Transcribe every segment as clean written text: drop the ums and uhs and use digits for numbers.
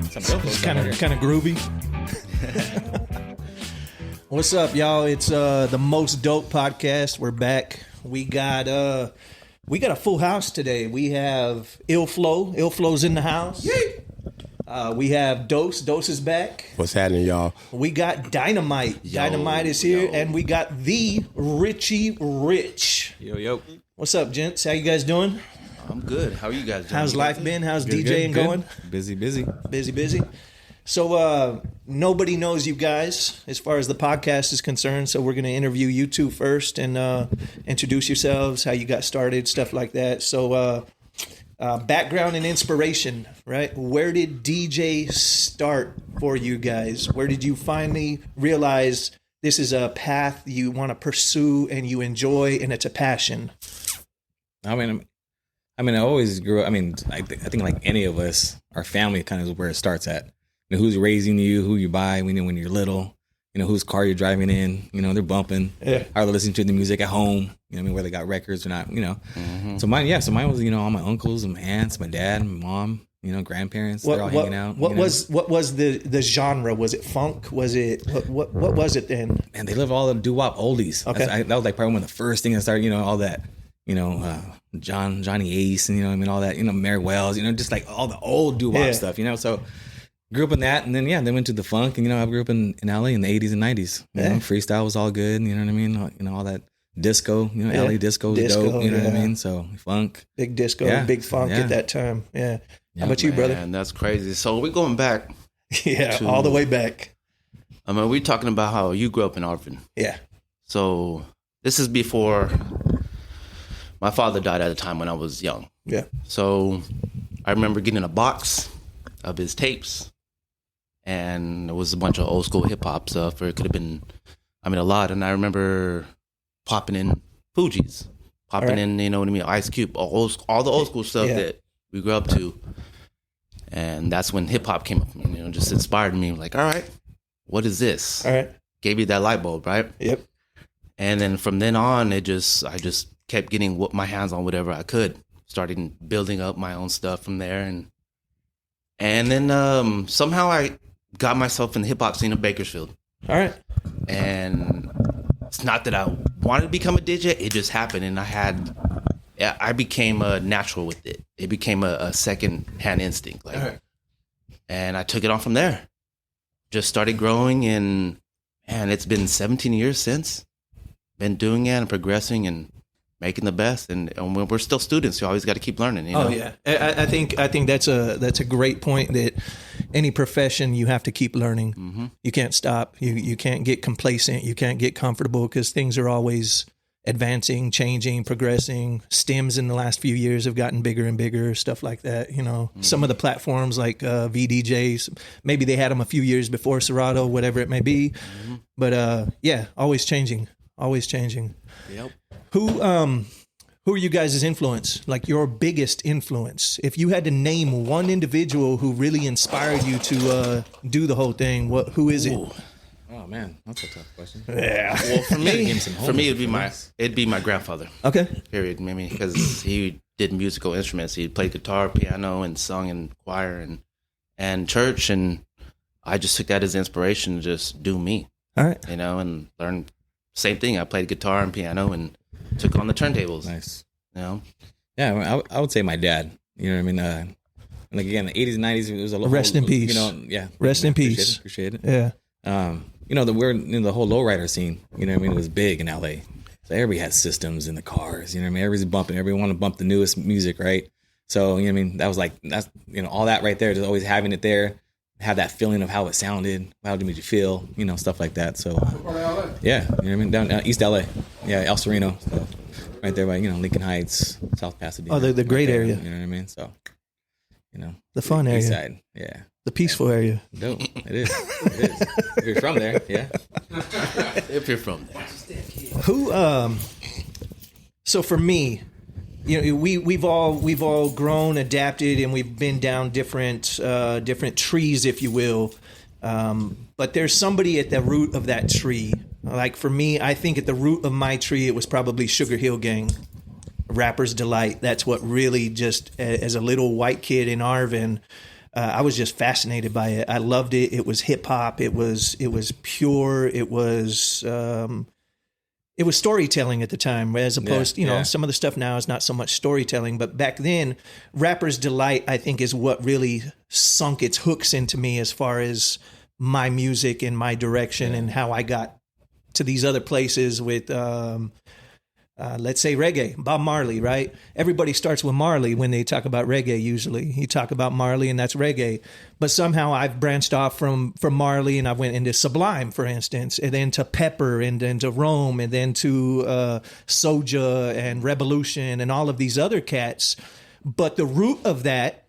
Kind of groovy. What's up, y'all? It's the Most Dope Podcast. We're back. We got a full house today. We have Ill Flow. Ill Flow's in the house. We have Dose. Dose is back. What's happening, y'all? We got Dynamite. Dynamite is here, and we got the Richie Rich. Yo. What's up, gents? How you guys doing? I'm good. How are you guys doing? How's life been? How's good, DJing going? Busy. So nobody knows you guys as far as the podcast is concerned. So we're going to interview you two first and introduce yourselves, how you got started, stuff like that. So background and inspiration, right? Where did DJ start for you guys? Where did you finally realize this is a path you want to pursue and you enjoy and it's a passion? I mean, I always grew up. I mean, I think like any of us, our family kind of is where it starts at. You know, who's raising you, who you buy when you're little, you know, whose car you're driving in, you know, they're bumping, how they're listening to the music at home, you know what I mean, whether they got records or not, you know. Mm-hmm. So mine was, you know, all my uncles and my aunts, my dad, my mom, you know, grandparents, they're all hanging out. What was the genre? Was it funk? Was it, what was it then? And they lived all the doo-wop oldies. Okay. That was like probably one of the first things I started, you know, all that. You know, Johnny Ace and, you know, I mean, all that, you know, Mary Wells, you know, just like all the old doo-wop stuff, you know. So grew up in that, and then, then went to the funk, and, you know, I grew up in LA in the 80s and 90s. You know, freestyle was all good, you know what I mean? You know, all that disco, you know, LA disco was dope, you know what I mean? So funk. Big disco, big funk at that time, How about you, brother? Man, that's crazy. So we're going back. All the way back. I mean, we're talking about how you grew up in Arvin. Yeah. So this is before my father died at the time when I was young. Yeah. So I remember getting a box of his tapes, and it was a bunch of old school hip hop stuff, or it could have been, I mean, a lot. And I remember popping in Fugees, in, you know what I mean, Ice Cube, all the old school stuff that we grew up to. And that's when hip hop came up, you know, just inspired me. Like, all right, what is this? All right. Gave you that light bulb, right? Yep. And then from then on, I just kept getting my hands on whatever I could. Started building up my own stuff from there, and then somehow I got myself in the hip hop scene of Bakersfield. All right. And it's not that I wanted to become a DJ; it just happened, and I became natural with it. It became a second hand instinct, and I took it on from there. Just started growing, and it's been 17 years since. Been doing it and progressing and making the best, and we're still students. You always got to keep learning. You know? Oh yeah, I think that's a great point. That any profession you have to keep learning. Mm-hmm. You can't stop. You can't get complacent. You can't get comfortable because things are always advancing, changing, progressing. Stems in the last few years have gotten bigger and bigger. Stuff like that. You know, some of the platforms like VDJs, maybe they had them a few years before Serato, whatever it may be. Mm-hmm. But always changing. Always changing. Yep. Who are you guys' influence? Like your biggest influence? If you had to name one individual who really inspired you to do the whole thing, who is it? Oh man, that's a tough question. Yeah. Well, for me, it'd be my grandfather. Okay. Period. I mean, because he did musical instruments. He played guitar, piano, and sung in choir and church, and I just took that as inspiration to just do me. All right. You know, and learn. Same thing. I played guitar and piano and took on the turntables. Nice. You know? Yeah, I would say my dad. You know what I mean? And like again, the 80s and 90s, it was a lot. Rest in peace. You know, yeah. Rest in peace. Appreciate it. Yeah. You know, the whole lowrider scene, you know what I mean, it was big in LA. So everybody had systems in the cars, you know what I mean? Everybody's bumping, everybody wanted to bump the newest music, right? So, you know what I mean? That was like, that's, you know, all that right there, just always having it there. Have that feeling of how it sounded, how it made you feel, you know, stuff like that. So, yeah, you know what I mean? Down East LA, El Sereno, so right there by, you know, Lincoln Heights, South Pasadena. Oh, the great right area. You know what I mean? So, you know, the fun area. East side, yeah, the peaceful area. Dope, it is. If you're from there, yeah. If you're from there, who? So for me, you know, we've all grown, adapted, and we've been down different trees, if you will. But there's somebody at the root of that tree. Like for me, I think at the root of my tree, it was probably Sugar Hill Gang, Rapper's Delight. That's what really just, as a little white kid in Arvin, I was just fascinated by it. I loved it. It was hip hop. It was pure. It was storytelling at the time, as opposed to, some of the stuff now is not so much storytelling, but back then, Rapper's Delight, I think, is what really sunk its hooks into me as far as my music and my direction and how I got to these other places with, let's say reggae, Bob Marley, right? Everybody starts with Marley when they talk about reggae. Usually you talk about Marley and that's reggae, but somehow I've branched off from Marley and I went into Sublime, for instance, and then to Pepper and then to Rome and then to Soulja and Revolution and all of these other cats. But the root of that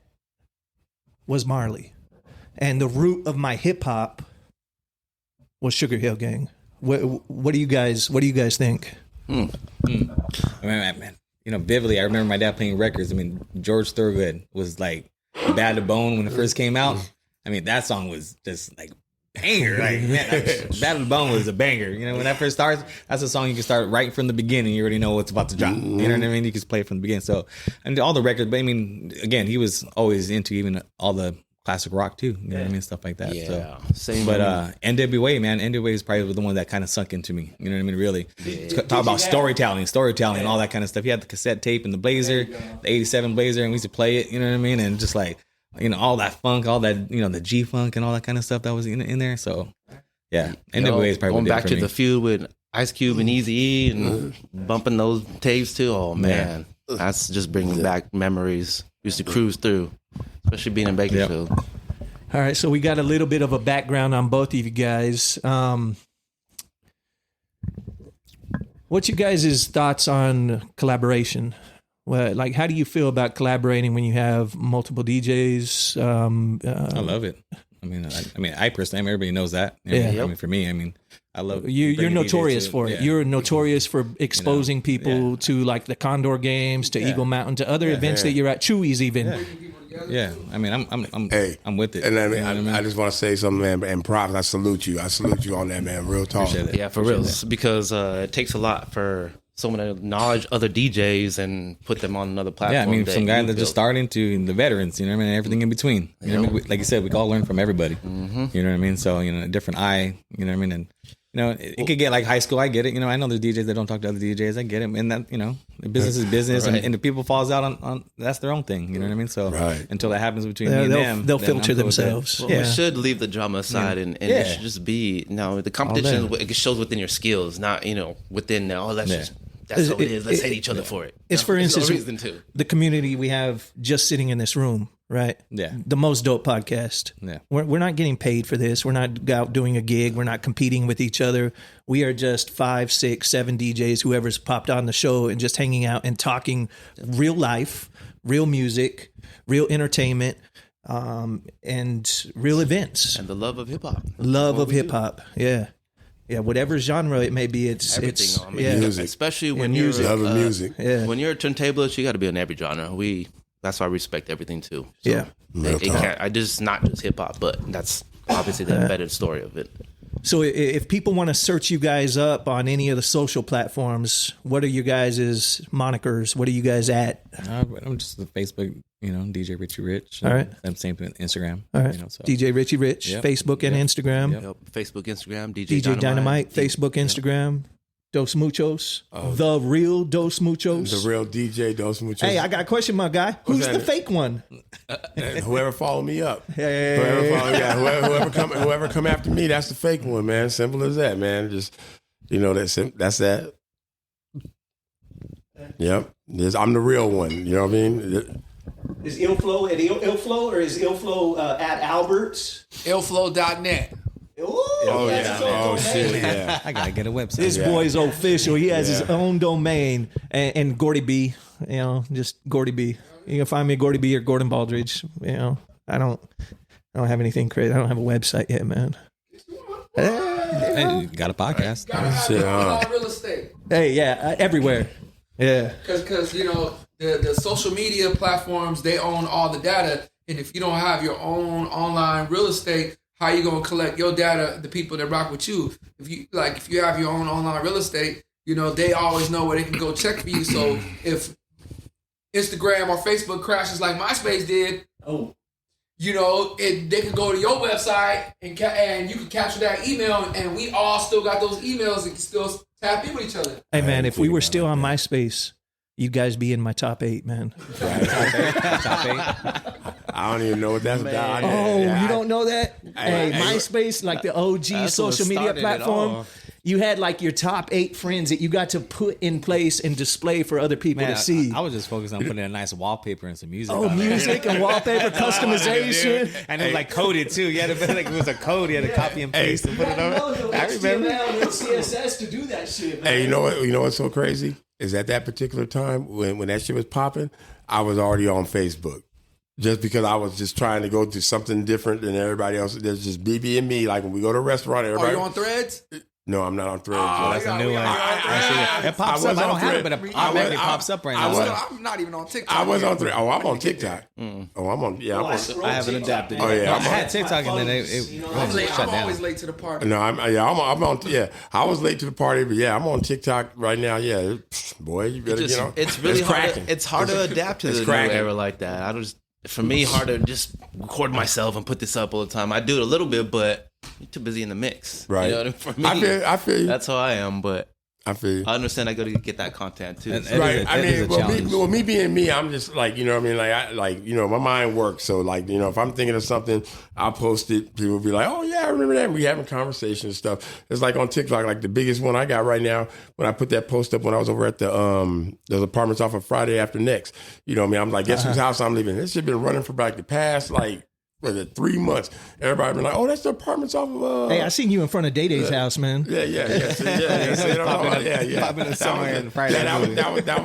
was Marley, and the root of my hip hop was Sugar Hill Gang. What do you guys think? Man, vividly, I remember my dad playing records. I mean, George Thorogood was like Bad to Bone when it first came out. I mean, that song was just like banger. Like, man, Bad to Bone was a banger. When that first starts, that's a song you can start right from the beginning. You already know what's about to drop. You know what I mean? You can just play it from the beginning. So, and all the records, but I mean, again, he was always into even all the classic rock too, you know what I mean, stuff like that. Yeah, so, same. But NWA, man, NWA is probably the one that kind of sunk into me. You know what I mean? Really, talk about storytelling, and all that kind of stuff. He had the cassette tape and the Blazer, the '87 Blazer, and we used to play it. You know what I mean? And just like all that funk, all that the G funk and all that kind of stuff that was in there. So yeah, NWA is probably going back to me. The feud with Ice Cube and Eazy-E and bumping those tapes too. Oh man, that's just bringing back memories. Used to cruise through, especially being in Bakersfield. All right, so we got a little bit of a background on both of you guys. What's you guys' thoughts on collaboration? Well, like, how do you feel about collaborating when you have multiple DJs? I love it. I mean, I personally, everybody knows that. I mean, for me, I love you're notorious for it. You're notorious for exposing people to like the Condor Games, to Eagle Mountain, to other events that you're at, Chewy's even. Yeah, I mean, I'm with it. And I just want to say something, man. And props, I salute you. I salute you on that, man. Real talk. Yeah, for real. Because it takes a lot for someone to acknowledge other DJs and put them on another platform. Yeah, I mean, from guys that just starting to the veterans, you know what I mean, everything in between. You know what I mean? Like you said, we all learn from everybody. Mm-hmm. You know what I mean? So, a different eye, you know what I mean? And, it could get like high school. I get it. I know there's DJs that don't talk to other DJs. I get it. And that, the business is business. Right. And the people falls out on that's their own thing. You know what I mean? So until that happens between me and them, they'll filter themselves. Well, we should leave the drama aside and it should just be, the competition, it shows within your skills, not, within, that's what it is. Let's hate each other for it. It's for instance, the community we have just sitting in this room, right? Yeah. The Most Dope podcast. Yeah. We're not getting paid for this. We're not out doing a gig. We're not competing with each other. We are just 5, 6, 7 DJs, whoever's popped on the show and just hanging out and talking real life, real music, real entertainment, and real events. And the love of hip hop. Love of hip hop. Yeah. Yeah, whatever genre it may be, it's music, especially when you're love of music. Yeah. When you're a turntablist, you got to be in every genre. That's why I respect everything too. So yeah, not just hip hop, but that's obviously the embedded story of it. So if people want to search you guys up on any of the social platforms, what are you guys' monikers? What are you guys at? I'm just the Facebook, DJ Richie Rich. All right. I'm same thing with Instagram. All right. DJ Richie Rich, Facebook and Instagram. Yep. Facebook, Instagram, DJ Dynamite, Facebook, Instagram. Dos Muchos. The real Dos Muchos. The real DJ Dos Muchos. Hey, I got a question, my guy. Who's the fake one? Whoever follow me up. Hey. Whoever come after me, that's the fake one, man. Simple as that, man. Just, that's that. Yep. I'm the real one. You know what I mean? Is Illflow at Illflow or is Illflow at Albert's? Illflow.net. Shit, yeah. I gotta get a website. This boy's official. He has his own domain. And Gordy B, just Gordy B. You can find me at Gordy B or Gordon Baldridge. I don't have anything crazy. I don't have a website yet, man. Hey, you got a podcast. Real estate. Hey, yeah, everywhere. Yeah. Because the social media platforms, they own all the data. And if you don't have your own online real estate, how you gonna collect your data? The people that rock with you. If you have your own online real estate, they always know where they can go check for you. So if Instagram or Facebook crashes like MySpace did, they can go to your website and you can capture that email, and we all still got those emails and can still tap in with each other. Hey, man, if we were still on MySpace, you guys be in my top 8, man. Top 8. I don't even know what that's about. You don't know that? Hey, MySpace, like the OG social media platform. You had like your top 8 friends that you got to put in place and display for other people to see. I was just focused on putting a nice wallpaper and some music. Oh, music and wallpaper customization. And it was like coded too. You had to like it was a code. You had to copy and paste and put it on. I remember. HTML and CSS to do that shit, man. Hey, you know what? You know what's so crazy is at that particular time when that shit was popping, I was already on Facebook. Just because I was just trying to go to something different than everybody else. There's just BB and me. Like when we go to a restaurant, everybody. Are you on Threads? No, I'm not on Threads. That's a new one. It pops up. I don't have it, but it automatically pops up right now. I'm not even on TikTok. I was on Threads. Oh, I'm on TikTok. Oh, I'm on. Yeah, I'm on. I haven't adapted. Oh yeah, I had TikTok and then it shut I'm down. always late to the party. No, I'm on. Yeah, I was late to the party, but yeah, I'm on TikTok right now. Yeah, boy, you better get on. It's really hard. It's hard to adapt to the new era like that. For me, hard to just record myself and put this up all the time. I do it a little bit, but you're too busy in the mix. Right. You know what I mean? For me, I feel you. That's how I am, but I feel you. I understand I got to get that content too. Right. I mean, me being me, I'm just like, you know what I mean? My mind works. So like, if I'm thinking of something, I'll post it. People will be like, oh yeah, I remember that. And we having conversations and stuff. It's like on TikTok, like the biggest one I got right now, when I put that post up when I was over at those apartments off of Friday after next, you know what I mean? I'm like, guess whose house I'm leaving? This shit been running for like the past, like, 3 months. Everybody been like, oh, that's the apartments off of. Hey, I seen you in front of Day Day's house, man. Yeah. Popping up somewhere in Friday. That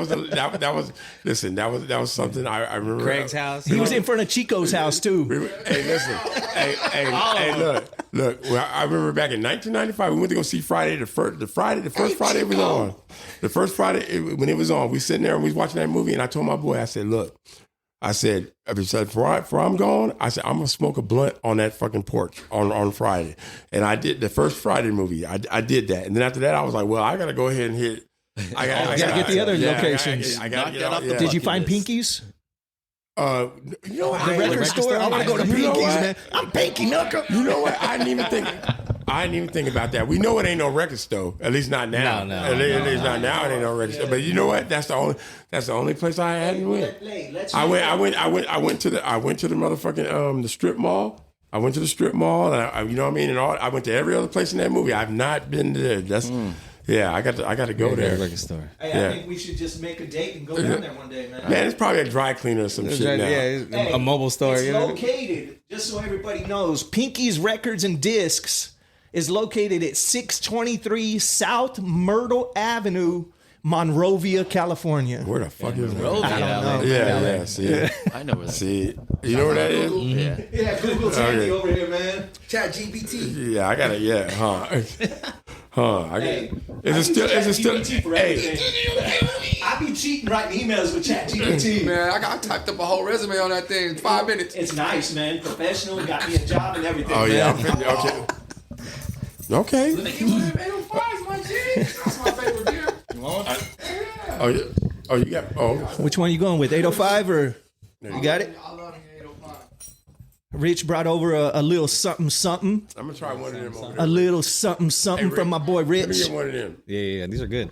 was something I remember. Craig's house. He was in front of Chico's house too. Hey, listen. Hey, look. Well, I remember back in 1995, we went to go see Friday. The first Friday it was on. The first Friday when it was on, we sitting there and we was watching that movie, and I told my boy, I said, look. I said, before I'm gone, I said, I'm going to smoke a blunt on that fucking porch on Friday. And I did the first Friday movie. I did that. And then after that, I was like, well, I got to go ahead and hit. I got to get the other locations. I got to get off the Did you find Pinky's? The record store? I want to go to Pinky's, man. I'm Pinky Knuckle. You know what? I didn't even think about that. We know it ain't no record store. At least not now. No. At least not now. It ain't no record store. But you know what? That's the only place I hadn't went. I went to the motherfucking the strip mall. I went to the strip mall, and I you know what I mean. And I went to every other place in that movie. I've not been there. That's. Yeah, I got to go there. Record store. Hey, I think we should just make a date and go down there one day, man. Man, it's probably a dry cleaner or some shit now. Yeah, a mobile store. It's located, just so everybody knows, Pinky's Records and Discs is located at 623 South Myrtle Avenue, Monrovia, California. Where the fuck is that? I don't know. Yeah. See, I know where that is. See, you know where that is? Yeah. Google's handy over here, man. Chat GPT. Yeah, I got it. Yeah, I get it. Is it still? Hey, I be cheating writing emails with Chat GPT. Man, I typed up a whole resume on that thing in 5 minutes. It's nice, man. Professional, got me a job and everything. Oh yeah, man. Okay. Look, you have 805s, my G. That's my favorite beer. You want one? Yeah. Oh yeah. Oh, you got. Oh. Which one you going with? 805 or you got it? I love the 805. Rich brought over a little something. I'm gonna try one of them over here. A little something from my boy Rich. Let me get one of them. Yeah, these are good.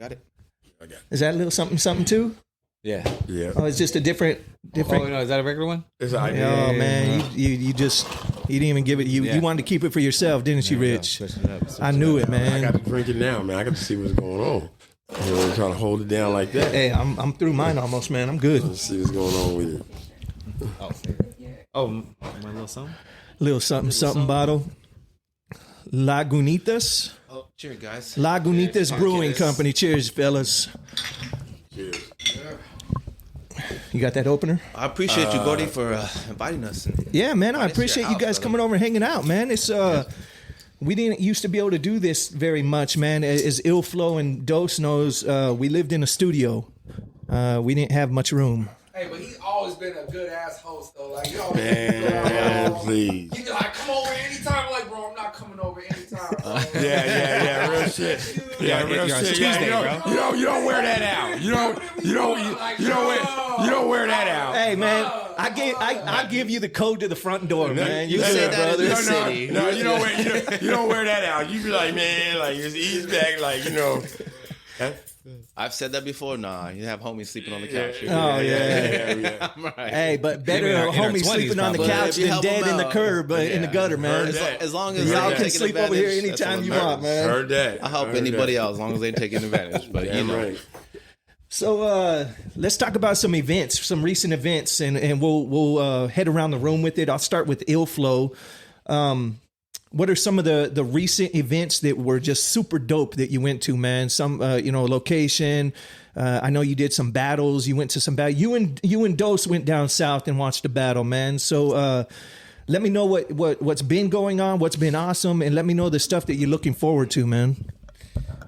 Got it. Is that a little something too? Yeah. Oh, it's just a different. Oh, no, is that a regular one? It's Oh man, you didn't even give it. You wanted to keep it for yourself, didn't you, Rich? I knew it, man. I got to drink it now, man. I got to see what's going on. I'm trying to hold it down like that. Hey, I'm through mine almost, man. I'm good. Let's see what's going on with it. Oh, my little something? Little something bottle. Lagunitas. Oh, cheers, guys. Lagunitas Brewing Company. Cheers, fellas. Cheers. You got that opener? I appreciate you, Gordy, for inviting us. Yeah, man. I Nice appreciate your you house, guys brother. coming over and hanging out, man. It's we didn't used to be able to do this very much, man. As Illflow and Dose knows, we lived in a studio. We didn't have much room. Hey, but he's always been a good ass host though. Like, you always Man, please. You be like, come over anytime. I'm like, bro, I'm not coming over anytime. Yeah, real shit. Yeah, real you're on shit. Tuesday, You don't wear that out. You don't wear that out. Hey man, I give you the code to the front door, man. You say said, that in brother. the city. No, you don't wear that out. You be like, man, like just ease back, like I've said that before. Nah, you have homies sleeping on the couch. Oh yeah. I'm right. Hey, but better in our homies 20s sleeping on the probably. couch If you than help dead them in the out. curb, in the gutter, man. As long as Y'all they're can taking sleep over here advantage, that's anytime what you matters. want, man. Heard that. I help anybody else as long as they're taking advantage. But you know, Right. So let's talk about some events, some recent events, and we'll head around the room with it. I'll start with Ill Flow. What are some of the recent events that were just super dope that you went to, man? Some location. I know you did some battles. You went to some battle. You and Dose went down south and watched a battle, man. So let me know what's been going on, what's been awesome, and let me know the stuff that you're looking forward to, man.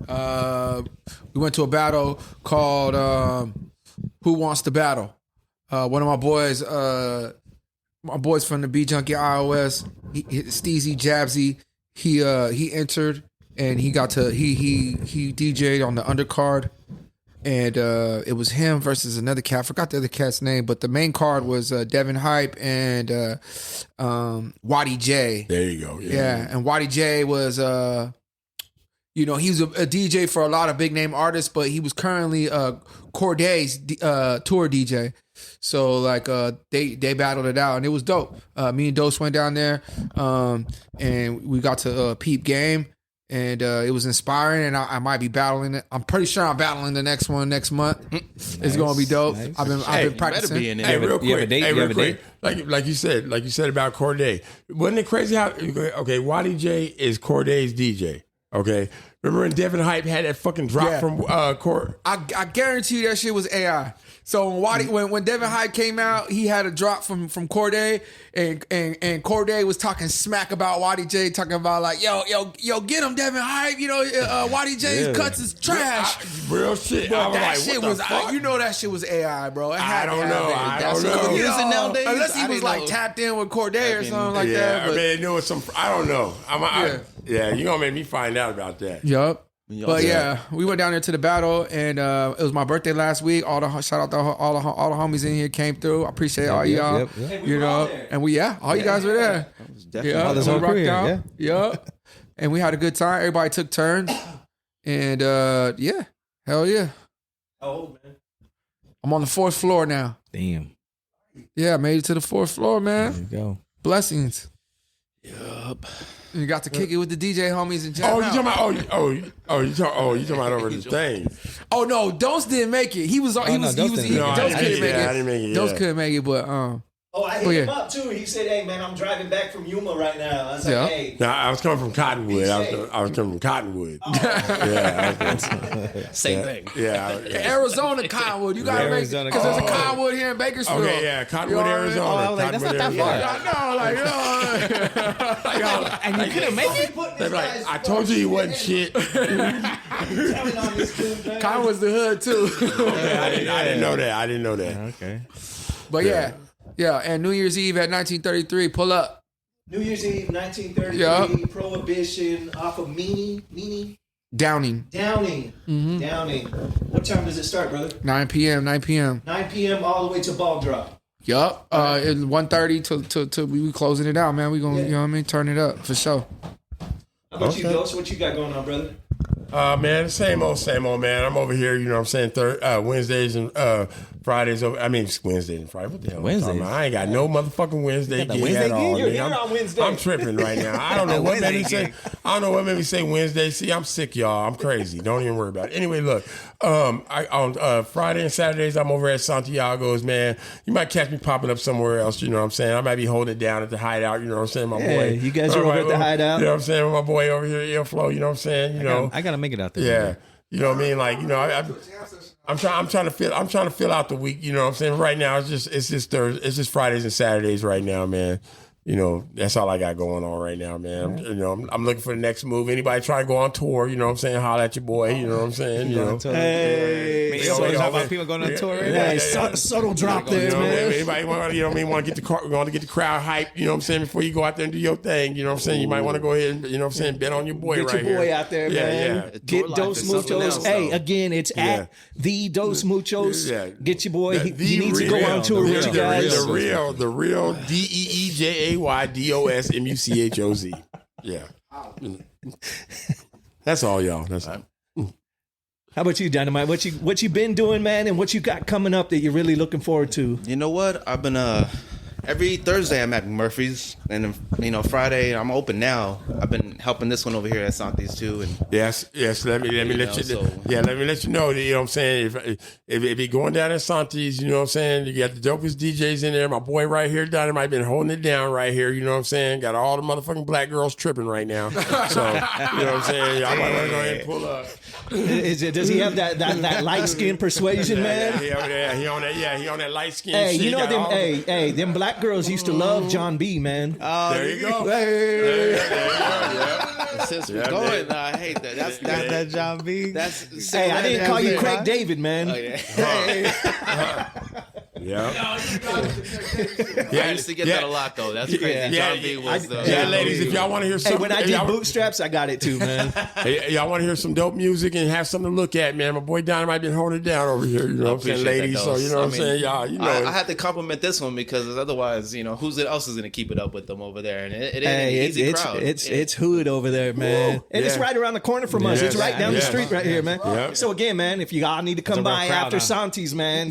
We went to a battle called Who Wants to Battle? One of my boys from the Beat Junkie iOS, Steezy Jabsy, he entered and he DJ'd on the undercard, and it was him versus another cat. I forgot the other cat's name, but the main card was Devin Hype and Waddy J. There you go. Yeah, and Waddy J was he was a DJ for a lot of big name artists, but he was currently Corday's tour DJ. So like they battled it out and it was dope. Me and Dose went down there and we got to peep game, and it was inspiring, and I might be battling it. I'm pretty sure I'm battling the next one next month. It's gonna be dope. Nice. I've been practicing. Be in it. Hey, real you have a quick. date? Hey, You have real a quick. date? Like you said about Corday. Wasn't it crazy how Waddy J is Corday's DJ? Okay. Remember when Devin Hype had that fucking drop from Cord? I guarantee you that shit was AI. So when Devin Hype came out, he had a drop from Corday, and Corday was talking smack about Waddy J, talking about like, yo, get him, Devin Hype. Waddy J's cuts is trash. Real shit. Bro, I was that like, shit what the was, fuck? that shit was AI, bro. It I had to don't have know. it. I That's don't what know. it was. Using nowadays? Unless he I was didn't like know. tapped in with Corday or something like Yeah, that. I But mean, there was some. I don't know. You gonna make me find out about that. yup. Y'all But said- yeah, we went down there to the battle, and it was my birthday last week. Shout out to all the homies in here came through. I appreciate all y'all. Yep. Hey, we were all there. And all you guys were there. That was definitely Yeah, this we whole rocked career, out. Yeah, and we had a good time. Everybody took turns, and hell yeah. Oh man. I'm on the 4th floor now. Damn. Yeah, I made it to the 4th floor, There man. you go. Blessings. Yup. And you got to kick it with the DJ homies and jam Oh, you out. talking about? You talking about over the thing? Oh no, Dose didn't make it. He was. no, Dose didn't make it. No, I Dose didn't couldn't make make it. it. I didn't make it, Dose yeah. couldn't make it, but Oh, I hit Oh, yeah. him up too. He said, "Hey man, I'm driving back from Yuma right now." I was Yeah. like, "Hey." No, I was coming from Cottonwood. I was coming from Cottonwood. Yeah, Same thing. yeah. Arizona Cottonwood. You gotta make Arizona because there's a Cottonwood. Cottonwood here in Bakersfield. Okay, yeah, Cottonwood, You know what I mean? Arizona. Oh, I was like, that's not Cottonwood, that Arizona. far. I know, like, And you couldn't make it? They're like, I told you he wasn't shit. Cottonwood's the hood too. I didn't know that. I didn't know that. Okay. But yeah. And New Year's Eve at 1933. Pull up. New Year's Eve, 1933, Yeah. Prohibition off of Meanie, Downing. Downing. Downing. What time does it start, brother? 9 p.m. 9 p.m. 9 p.m. all the way to ball drop. Yup. It's 1:30 to we closing it out, man. We gonna, you know what I mean? Turn it up for sure. How about you, Okay. Ghost? What you got going on, brother? Man, same old, man. I'm over here, you know what I'm saying, Wednesdays and Fridays. It's Wednesdays and Fridays. What the hell? Wednesdays? I ain't got no motherfucking Wednesday got the gig Wednesday at all. gig? You're nigga. here I'm, on Wednesday. I'm tripping right now. I don't know what made me say. I don't know what made me say Wednesday. See, I'm sick, y'all. I'm crazy. Don't even worry about it. Anyway, look. On Friday and Saturdays, I'm over at Santiago's, man. You might catch me popping up somewhere else. You know what I'm saying? I might be holding it down at the Hideout. You know what I'm saying? My Yeah, boy. you guys are over at the Hideout. You know what I'm saying? With my boy over here, Airflow. You know what I'm saying? You know. I gotta make it out there. Yeah, you know what I mean. Like, you know, I'm trying to fill out the week. You know what I'm saying. Right now, it's just Thursday, it's just Fridays and Saturdays right now, man. that's all I got going on right now, man. I'm looking for the next move. Anybody try to go on tour, you know what I'm saying? Holler at your boy, you know what I'm saying? Hey, people going on tour right now. Hey, subtle drop there, man. Anybody want to get the crowd hyped, you know what I'm saying? Before you go out there and do your thing, you know what I'm saying? You might want to go ahead and, you know what I'm saying, bet on your boy Get right your boy here. out there, man. Yeah. Get Dos Muchos. Hey, again, it's at the Dos Muchos. Yeah. Get your boy. He needs to real, go on tour with you guys. The real DEEJAYDOSMUCHOZ. Yeah. That's all, y'all. That's all. How about you, Dynamite? What you been doing, man, and what you got coming up that you're really looking forward to? You know what? I've been every Thursday I'm at Murphy's, and Friday I'm open now. I've been helping this one over here at Santi's too. And yes. Let me let you know. You know what I'm saying? If you're going down at Santi's, you know what I'm saying? You got the dopest DJs in there. My boy right here, Dynamite, been holding it down right here. You know what I'm saying? Got all the motherfucking black girls tripping right now. So you know what I'm saying? Y'all might want to go ahead and pull up. Does he have that light skin persuasion, man? Yeah, he on that light skin. Hey, shit. you know them. Them black girls used to love John B, man. There you go. Hey. Since we're going, I hate that. That's that John B. Hey, I didn't call you Craig David, man. Oh, yeah. Yeah. I used to get that a lot though. That's crazy. John B was ladies, if y'all want to hear something. Hey, when I did bootstraps, I got it too, man. Hey, y'all want to hear some dope music and have something to look at, man? My boy Dynamite been holding it down over here. You know what I'm saying, ladies? So you know what I'm saying, y'all. You know, I had to compliment this one because otherwise, who else is going to keep it up with them over there? And it ain't an easy crowd. It's hood over there, man. And it's right around the corner from us. It's right down the street right here, man. Yeah. So again, man, if you all need to come by after Santi's, man,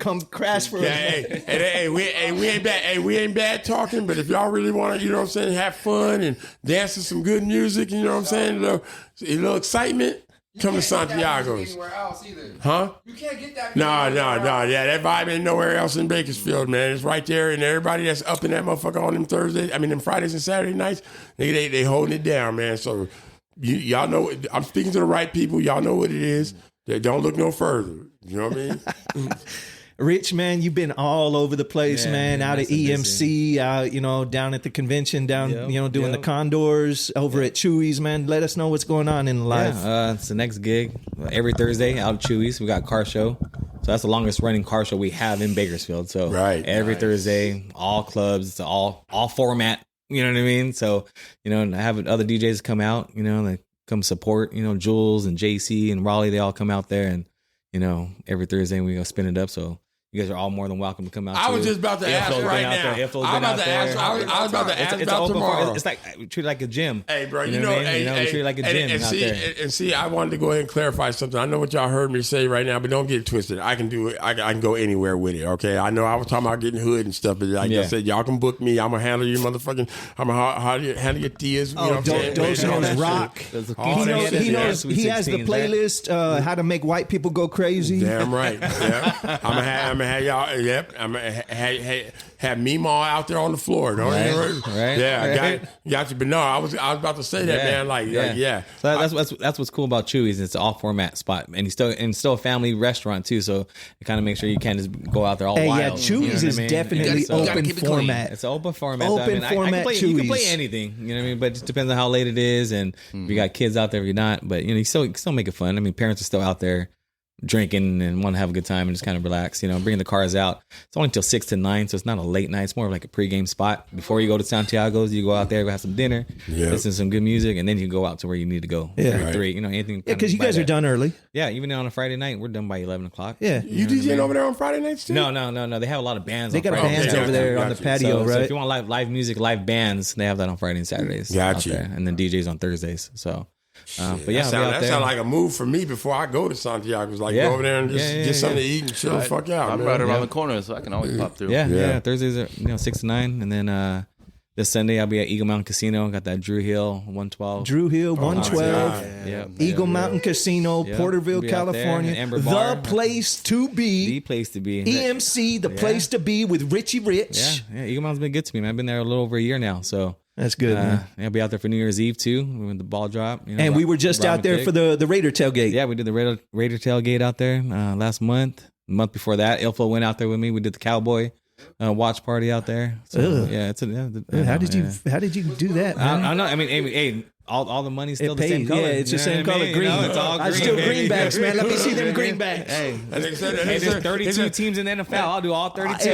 come crash for us. Hey, we ain't bad. Hey, we ain't bad talking, but if y'all really want to, you know what I'm saying, have fun and dance to some good music, you know what I'm saying, a little excitement, come to Santiago's. Anywhere else either. Huh? You can't get that. No. Yeah, that vibe ain't nowhere else in Bakersfield, man. It's right there, and everybody that's up in that motherfucker on them them Fridays and Saturday nights, they holding it down, man. So y'all know, I'm speaking to the right people. Y'all know what it is. They don't look no further. You know what I mean? Rich, man, you've been all over the place, man. Out at EMC, down at the convention, doing the Condors, over at Chewy's, man. Let us know what's going on in life. It's the next gig every Thursday out at Chewy's. We got car show. So that's the longest running car show we have in Bakersfield. So every Thursday, all clubs, all format. You know what I mean? So, having other DJs come out, they come support, Jules and JC and Raleigh, they all come out there and, every Thursday we go spin it up. So you guys are all more than welcome to come out. I was just about to ask right now. I was about to ask about tomorrow. It's like we treat it like a gym. Hey, bro, we treat it like a gym out there. And see, I wanted to go ahead and clarify something. I know what y'all heard me say right now, but don't get it twisted. I can do it. I can go anywhere with it. Okay, I know I was talking about getting hood and stuff, but like I said, y'all can book me. I'm gonna handle you, motherfucking. I'm gonna handle your tears. You know what I'm saying? Dos knows rock. He knows. He has the playlist. How to make white people go crazy. Damn right. Yeah. I'm gonna have y'all. Yep. I'm gonna have Meemaw out there on the floor. Don't you? Right. Yeah. Got you. But no, I was about to say that, man. So that's what's cool about Chewy's. It's an all format spot, and it's still a family restaurant too. So it kind of makes sure you can't just go out there all wild. Yeah, Chewy's is definitely open format. It's an open format. Open format. You can play anything. You know what I mean? But it just depends on how late it is, and if you got kids out there, if you're not. But you can still make it fun. I mean, parents are still out there drinking and want to have a good time and just kind of relax, bringing the cars out. It's only until 6 to 9, so it's not a late night. It's more of like a pregame spot. Before you go to Santiago's, you go out there, go have some dinner, listen to some good music, and then you go out to where you need to go. Yeah. 3, anything. Yeah, because you guys are done early. Yeah, even on a Friday night, we're done by 11 o'clock. Yeah. You DJing over there on Friday nights too? No. They have a lot of bands. They got bands over there on the patio, right? So if you want live music, live bands, they have that on Friday and Saturdays. Got you. And then DJs on Thursdays. So. But that sounds like a move for me before I go to Santiago's. Like go over there and just get something to eat and chill the fuck out. I'm right around the corner, so I can always pop through. Yeah. Thursdays are 6 to 9, and then this Sunday I'll be at Eagle Mountain Casino. Got that Drew Hill 112. Drew Hill 112. Eagle Mountain Casino, Porterville, California. The place to be. The place to be. EMC, the place to be with Richie Rich. Yeah. Eagle Mountain's been good to me, man. I've been there a little over a year now, so. That's good, man. I'll be out there for New Year's Eve too. We went the ball drop, and we were just out there for the Raider tailgate. Yeah, we did the Raider tailgate out there last month. The month before that, Ilfo went out there with me. We did the Cowboy. watch party out there. So, yeah, it's How did you do that? Man? I know. I mean, hey, all the money's still the same color. Yeah, it's the same color. Green. It's all green. I still greenbacks, man. Let me see them greenbacks. Hey, there's 32 teams in the NFL. I'll do all 32.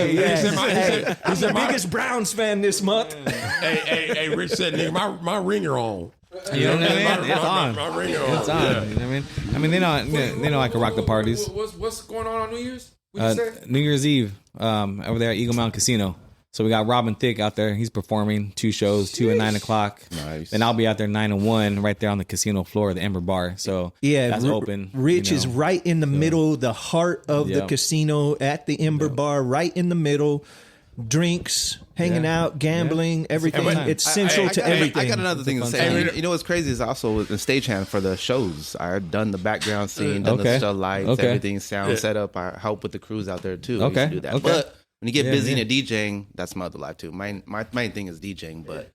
I'm the biggest Browns fan this month. Hey, Rich said, nigga, my ringer on. You know what I mean? It's on. My ringer on. It's on. Yeah. You know what I mean? They know I can rock the parties. What's going on New Year's? What'd you say? New Year's Eve, over there at Eagle Mountain Casino. So we got Robin Thicke out there. He's performing 2 shows, 2 and 9 o'clock. Nice. Then I'll be out there 9 and 1, right there on the casino floor, the Ember Bar. So that's open. Rich is right in the middle, the heart of the casino at the Ember Bar, right in the middle. Drinks, hanging out, gambling, everything. It's central to everything. I got another thing to say. You know what's crazy is also the stagehand for the shows. I've done the background scene, done the still lights, everything, sound setup. I help with the crews out there too. I used to do that. But when you get busy in DJing, that's my other life too. My main thing is DJing, but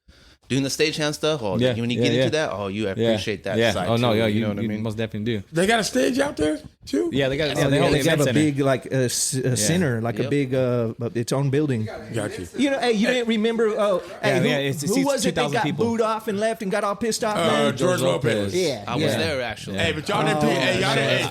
doing the stagehand stuff, when you get into that, you appreciate that side too. You know what I mean? Most definitely do. They got a stage out there too? Yeah, they got. They have a big center, like a big its own building. Got you. You know, hey, you didn't remember? Who was it that got 2,000 booed off and left and got all pissed off? Man? George Lopez. Yeah, I was there actually. Hey, but y'all didn't peep.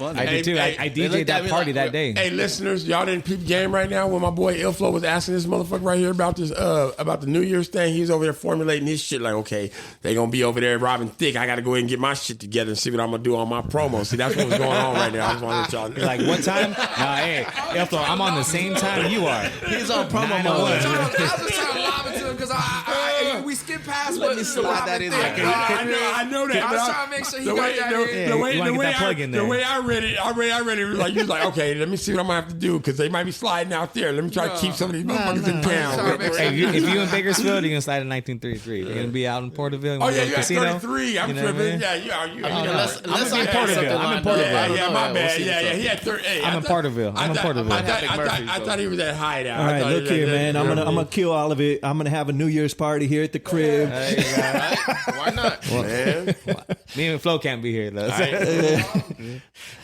I did too. I DJ'd that party that day. Hey, listeners, y'all didn't peep the game right now when my boy Illflow was asking this motherfucker right here about this about the New Year's thing. He's over there formulating his shit like, okay, they gonna be over there Robin Thicke. I gotta go ahead and get my shit together and see what I'm gonna do on my promo. See, that's what was going on right now. I just want to let y'all know. Like, what time? Hey, Illflow, I'm on the same time you are. He's on promo mode. I was just trying to lob it to him because we skipped past. Let me slide that in there. I know that. I was trying to make sure he got that in. The way I read it, like you was like, okay, let me see what I'm gonna have to do because they might be sliding out there. Let me try to keep some of these motherfuckers in town. Hey, if you in Bakersfield, you're gonna slide in 1933. You're gonna be out in Porterville. Oh yeah, you got 33. I'm tripping. Yeah, you. Unless I'm in Porterville. Yeah, my bad. Yeah, he had 30. I'm in Porterville. I thought he was at Hideout. All right, look here, man. I'm gonna kill all of it. I'm gonna have a New Year's party here at the crib. Why not? Man. Me and Flo can't be here though.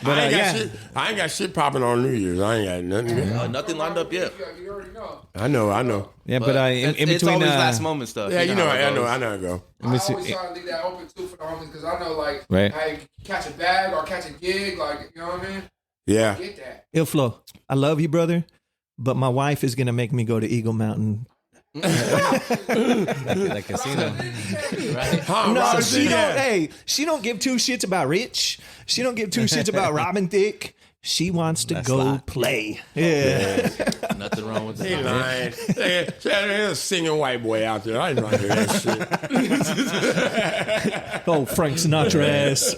But I ain't got shit popping on New Year's. I ain't got nothing. Nothing lined up yet. You already know. I know. Yeah, but in between, it's always last moment stuff. Yeah, I know I go. I always try to leave that open too for the homies because I know like right. I catch a bag or catch a gig, like you know what I mean. Yeah. Get that. Illflow, I love you, brother, but my wife is gonna make me go to Eagle Mountain. Like casino. Right? No, she don't. Hey, she don't give 2 shits about Rich. She don't give 2 shits about Robin Thicke. She wants to go play. Yeah. Nothing wrong with that. He lying. There's a singing white boy out there. I ain't trying to hear that shit. Oh, Frank Sinatra ass.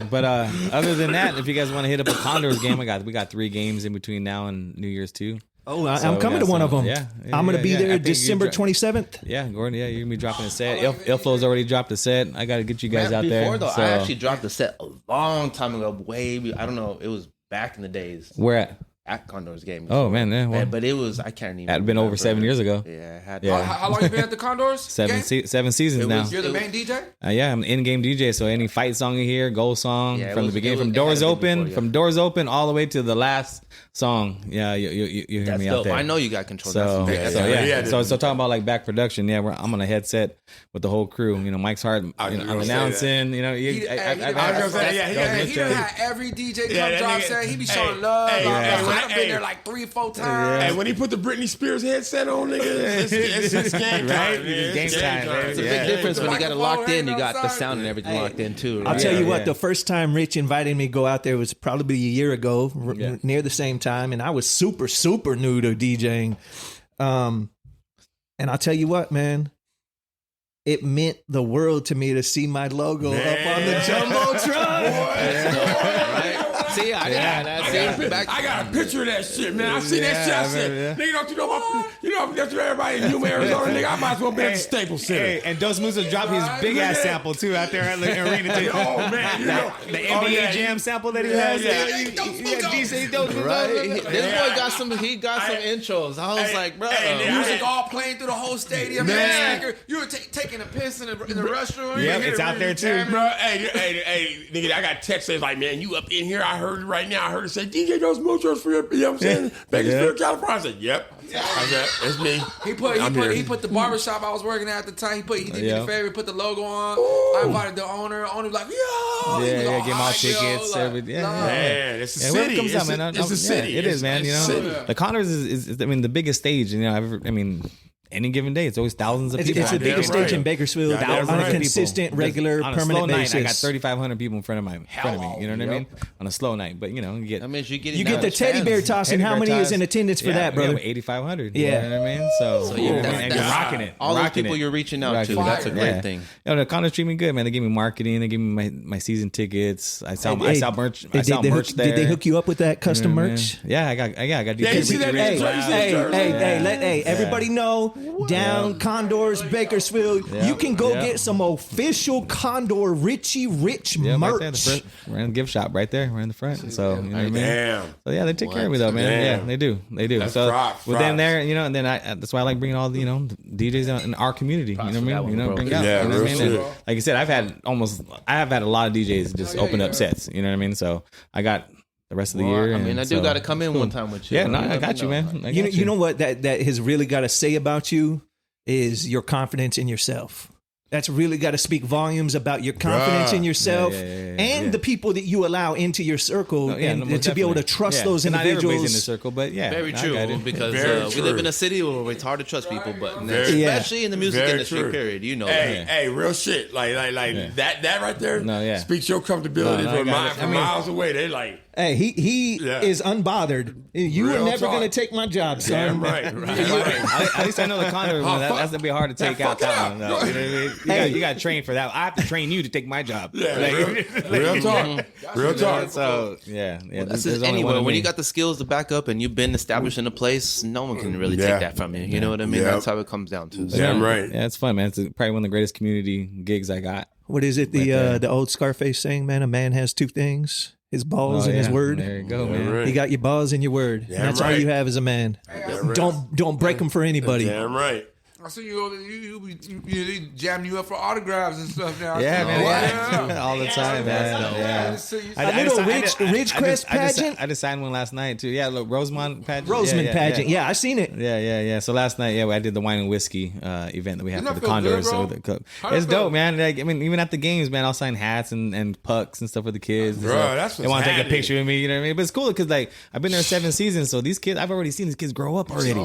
But other than that, if you guys want to hit up a Condors game, we got 3 games in between now and New Year's too. Oh, I'm coming to one of them. Yeah, I'm going to be there December 27th. Yeah, Gordon, you're going to be dropping a set. Illflow's already dropped a set. I got to get you guys out there. Before, though, I actually dropped a set a long time ago. I don't know. It was back in the days. Where at? At Condors game. Oh, man. Yeah, well, but it was, I can't even. It had been over 7 years ago. Yeah, it had. Yeah. How long you been at the Condors? 7 seasons now. You're the main DJ? Yeah, I'm an in-game DJ. So any fight song you hear, goal song, from the beginning, from Doors Open all the way to the last song. Yeah, you hear me out there. I know you got control. So talking about like back production. Yeah, I'm on a headset with the whole crew. You know, Mike's Hart, I'm announcing. You know, he done had every DJ come drop set. He be showing love. I've been there like 3-4 times. Hey, when he put the Britney Spears headset on, nigga, it's game time. It's game time. It's a big difference when you got it locked in. You got the sound and everything locked in too. I'll tell you what. The first time Rich invited me to go out there was probably a year ago, near the same time, and I was super new to DJing. And I'll tell you what, man. It meant the world to me to see my logo up on the Jumbotron. See, I got a picture of that shit, man. I see that shit. I said, nigga, don't you know, that's what everybody in Yuma, Arizona, nigga. I might as well be at the Staples Center. Hey, and Dos Musa dropped his big ass sample too out there at the arena. Oh man, the NBA Jam sample that he has. DC Dos Musa. Right. This boy got some intros. I was like, bro, music all playing through the whole stadium. Man, you were taking a piss in the restroom. Yep, it's out there too, bro. Hey, nigga, I got text says like, man, you up in here? I heard it right now. I heard it say said, DJ those muchos for your, you know what I'm saying? Bakersfield, California. I said, yep. I said, it's me. He put the barbershop I was working at the time. He did me the favor, put the logo on. I invited the owner. Owner was like, yo. Give him all tickets. Man, it's a city. It's a city. It is, man. You know, the Connors is, I mean, the biggest stage. You know, any given day, it's always thousands of people. It's the biggest stage in Bakersfield on a consistent, regular, on permanent a slow basis. night, I got 3,500 people in front of me. You know what I mean? On a slow night, but you know, you get. I mean, you get the teddy bear tossing. How many is in attendance for that, brother? 8,500. Yeah, you know what I mean. So you're rocking it. All those people you're reaching out to. That's a great thing. You know, the Connors treat me good, man. They give me marketing. They give me my season tickets. I sell merch. I sell merch there. Did they hook you up with that custom merch? Yeah, I got. Hey, everybody know down Condors, Bakersfield. You can go get some official Condor Richie Rich merch. Right there, we're in the gift shop right there. We're in the front. So you know what I mean. Damn. So yeah, they take care of me though, man. Yeah, they do. That's so props. within there, you know, and then that's why I like bringing all the DJs in our community. You know what I mean? You know, bring out. Yeah, you know what I mean? real And like I said, I have had a lot of DJs just open up sets. You know what I mean? So I got the rest of the year. I mean, I do got to come in one time with you. Yeah, no, I got you, man. You know what that has really got to say about you is your confidence in yourself. That's really got to speak volumes about your confidence in yourself and the people that you allow into your circle, and to be able to trust those individuals. Not everybody's in the circle, but very true. Because we live in a city where it's hard to trust people, but especially in the music industry. Period. You know. Hey, real shit. Like that right there. Speaks your comfortability from miles away. They like. Hey, he is unbothered. You were never going to take my job, son. Damn right. At least I know the Condor. That's gonna be hard to take out. That one. You know what I mean? You got to train for that. I have to train you to take my job. Real talk. Real talk. So anyway, when you got the skills to back up and you've been established in a place, no one can really take that from you. You know what I mean? That's how it comes down to. Damn right. Yeah, it's fun, man. It's probably one of the greatest community gigs I got. What is it? The old Scarface saying, man, a man has two things. His balls and his word. There you go, man. Right. You got your balls and your word. Damn that's all you have as a man. Don't break them for anybody. Damn right. I see you jamming you up for autographs and stuff now. Yeah, man. All the time, man. A little Ridgecrest pageant. I just signed one last night too. Yeah, look, Rosemont pageant. Pageant. Yeah, I seen it. Yeah. So last night, I did the wine and whiskey event that we had for the Condors. It's dope, man. Like, I mean, even at the games, man, I'll sign hats and pucks and stuff for the kids. Bro, that's they want to take a picture with me. You know what I mean? But it's cool because like I've been there 7 seasons, so these kids, I've already seen these kids grow up already.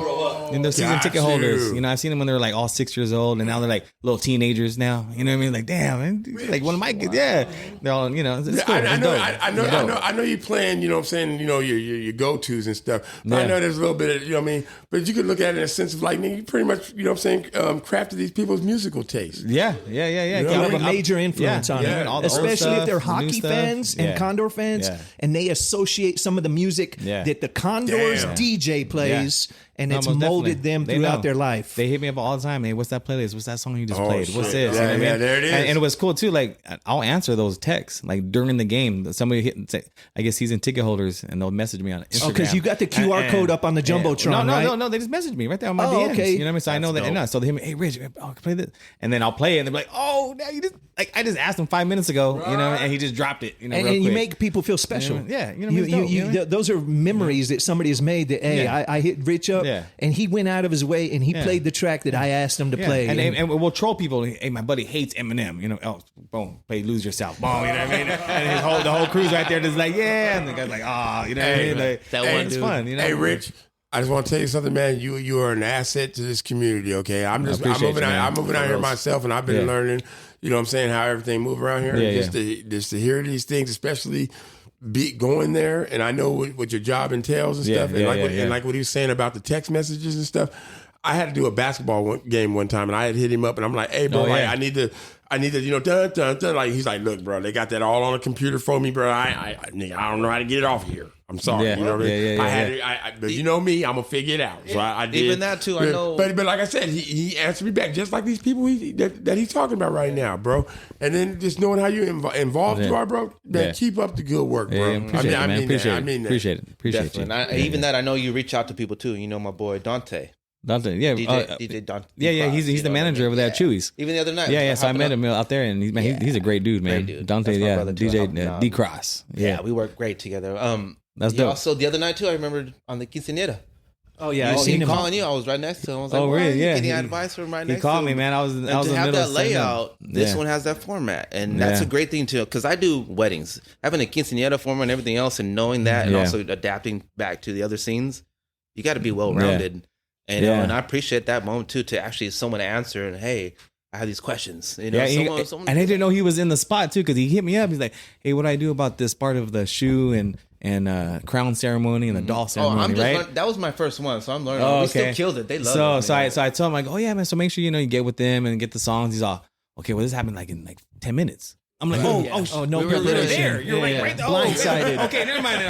And they're season ticket holders. You know, I've seen them when they were like all 6 years old, and now they're like little teenagers now. You know what I mean? Like, damn, man, like one of my kids. Yeah, they're all, you know. It's cool. I know you playing. You know what I'm saying? You know your go tos and stuff. But I know there's a little bit of, you know what I mean. But you could look at it in a sense of like, you pretty much, you know what I'm saying, crafted these people's musical taste. Yeah. You have a major influence on it, especially if they're hockey fans and Condor fans, and they associate some of the music that the Condors DJ plays. And it's molded them throughout their life. They hit me up all the time. Hey, what's that playlist? What's that song you just played? What's this? Yeah, there it is. And it was cool too. Like I'll answer those texts like during the game. Somebody hit and say, I guess season ticket holders, and they'll message me on Instagram. Oh, because you got the QR code up on the jumbotron, right? No. They just message me right there on my DMs. Okay. You know what I mean? So I know that. So they hit me, hey Rich, I'll play this, and then I'll play it, and they're like, oh, now you just like I just asked him 5 minutes ago, you know, and he just dropped it. You know, and you make people feel special. Those are memories that somebody has made. That I hit Rich up, and he went out of his way and he played the track that I asked him to play. And we'll troll people. Hey, my buddy hates Eminem. You know, boom, play Lose Yourself. Boom, you know what I mean? And the whole crew's right there just like, and the guy's like, you know what I mean? Like, that one it's fun, you know? Hey, Rich, I just want to tell you something, man. You are an asset to this community, okay? I'm moving out here myself, and I've been learning, you know what I'm saying, how everything moves around here. Just to hear these things, especially going there, and I know what your job entails and stuff, and like what he was saying about the text messages and stuff. I had to do a basketball game one time, and I had hit him up, and I'm like, "Hey, bro, I need to, you know, dun, dun, dun." Like he's like, "Look, bro, they got that all on a computer for me, bro. I don't know how to get it off here. I'm sorry, you know what I mean? But you know me, I'm gonna figure it out." So I did. Even that too, I know. But like I said, he answered me back just like these people that he's talking about right now, bro. And then just knowing how you involved you are, bro. Man, keep up the good work, bro. I appreciate it. And even that, I know you reach out to people too. You know my boy Dante, DJ Dante. He's the manager over there at Chewy's. Even the other night. So I met him out there, and he's a great dude, man. Great dude. Dante, DJ D Cross. Yeah, we work great together. That's Yeah, dope. also, the other night too, I remember on the quinceañera. Oh yeah, I He seen him. calling you. I was right next to him. I was like, Oh, "What? really? You Yeah, getting he- advice from right He next called to me, him?" man. I was And in to the have middle that of setting up. layout, this Yeah. one has that format, and that's Yeah. a great thing too. Because I do weddings, having a quinceañera format and everything else, and knowing that, and Yeah. also adapting back to the other scenes, you got to be well rounded. And, Yeah. and I appreciate that moment too, to actually someone answer and hey, I have these questions. You know, Yeah, someone, and I didn't know he was in the spot too because he hit me up. He's like, "Hey, what do I do about this part of the shoe and crown ceremony and the doll Oh, ceremony?" I'm just right? that was my first one, so I'm learning. Oh, We okay. still killed it. They love So it. so I told him like, "Oh yeah, man. So make sure you get with them and get the songs." He's all, "Okay, well this happened like in 10 minutes." I'm like, Oh, no We were literally preparation. there. You're Yeah, right there. Blindsided. Okay, never mind.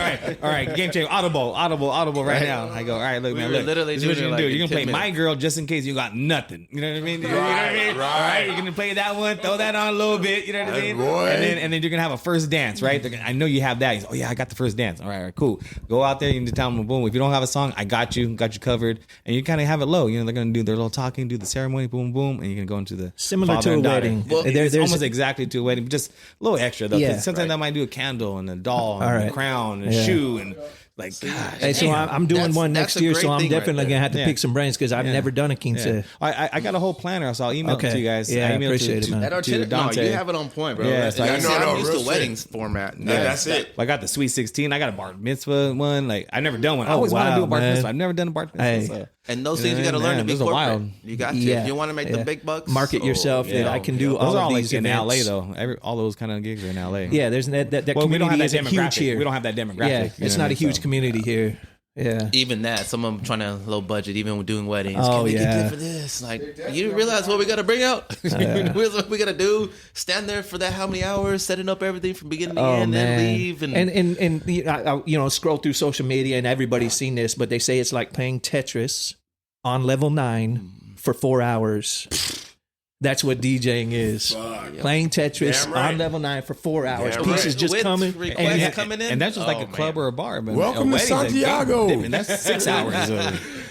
All right. Game changer. Audible right Right. now. I go, all right, look, We man, were look. literally This is what doing you're it gonna do. like You're in gonna play 10 My minutes. Girl just in case you got nothing. You know what I mean? You know what I mean? Right. All right, you're gonna play that one, throw that on a little bit. You know what I mean? Boy. And then you're gonna have a first dance, right? I know you have that. He's, oh yeah, I got the first dance. All right, cool. Go out there. You can just tell them, boom. If you don't have a song, I got you covered. And you kind of have it low. They're gonna do their little talking, do the ceremony, boom, boom, and you're gonna go into the Similar father to a and daughter. wedding. Well, There's it's almost exactly to a wedding, but just a little extra though. 'cause Yeah. sometimes I might do a candle and a doll and All a right. crown and a Yeah. shoe and like, gosh. Hey, so damn. I'm doing That's- one that's next a year, great so I'm thing right definitely there. gonna have to Yeah. pick some brains because I've Yeah. never done a quince. Yeah. I got a whole planner, so I'll email it to you guys. Yeah, I emailed appreciate it, man. That to itinerary, no, Dante. you have it on point, bro. Yeah, so I- See, No, I'm used real to shit. weddings format. Yeah, that's it. I got the Sweet 16. I got a bar mitzvah one. Like I've never done one. I Oh, always want to wow, do a bar man. mitzvah. I've never done a bar mitzvah. Hey. So. And those things you got to learn to be those are corporate. wild. You got to. Yeah. If you want to make Yeah. the big bucks, Market yourself that I can do Those all are of all these like in events. LA though. All those kind of gigs are in LA. Yeah, there's that Well, we don't community have that isn't huge demographic. here. We don't have that demographic. Yeah, you know it's what not I a mean? huge So- community here. Yeah. Even that, someone trying to low budget, even with doing weddings. Oh, Can we get yeah. good for this? Like, you realize what we got to bring out? What we got to do? Stand there for that how many hours, setting up everything from beginning to end, then leave. And scroll through social media and everybody's seen this, but they say it's like playing Tetris on level 9 for 4 hours. That's what DJing is. Playing Tetris Damn right. on level 9 for 4 hours. Damn Pieces right. just With coming. requests And coming in? And that's just like Oh, a club man. or a bar. But Welcome a to wedding's a Santiago. game, and that's 6 hours.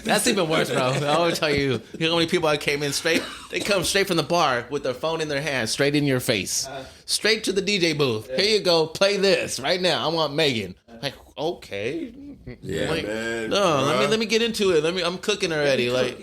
That's even worse, bro. I will tell you. You know how many people I came in straight? They come straight from the bar with their phone in their hand, straight in your face, straight to the DJ booth. Here you go, play this right now. I want Megan. Like, okay. Yeah, Like, man. No, Bruh. let me get into it. I'm cooking already. Like,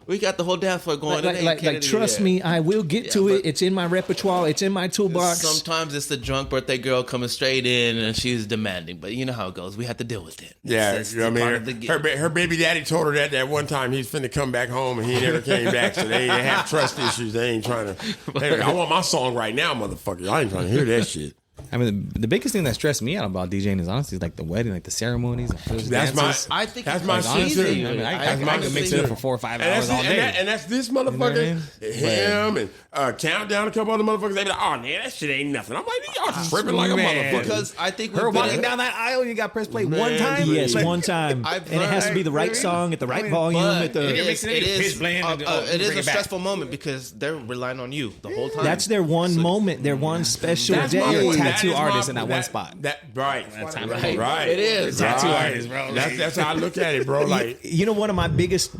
we got the whole dance floor going. It ain't Kennedy trust yet. me, I will get to but- it. It's in my repertoire. It's in my toolbox. Sometimes it's the drunk birthday girl coming straight in and she's demanding, but you know how it goes. We have to deal with it. Yeah, It's you know what I part of the mean? gig. Her baby daddy told her that one time he's finna come back home and he never came back, so they have trust issues. They ain't trying to. Hey, I want my song right now, motherfucker. I ain't trying to hear that shit. I mean, the biggest thing that stressed me out about DJing is honestly like the wedding, like the ceremonies, the first That's dances. my. I think that's it's my like, shit too. honestly, I mean, I That's my can mix shit it up too. for 4 or 5 And hours that's all it, day. and that's this what I motherfucker, mean? him, and Countdown, a couple other motherfuckers. They be like, oh, man, that shit ain't nothing. I'm like, y'all tripping like a Man. motherfucker. because I think Her we've been walking in- down that aisle, you got press play Man, one time. Yes, Like, one time. I've And it has to be the right heard- song at the right volume. But At the, You're it mixing is, it, it pitch is, blend, and, it bring is it a back. stressful moment because they're relying on you the whole time. that's their one moment, their one special That's day. my point. That Tattoo is my- artist in that one that- spot. That right, right. right. It is. Tattoo Right. artist, bro. That's how I look at it, bro. Like, You know, one of my biggest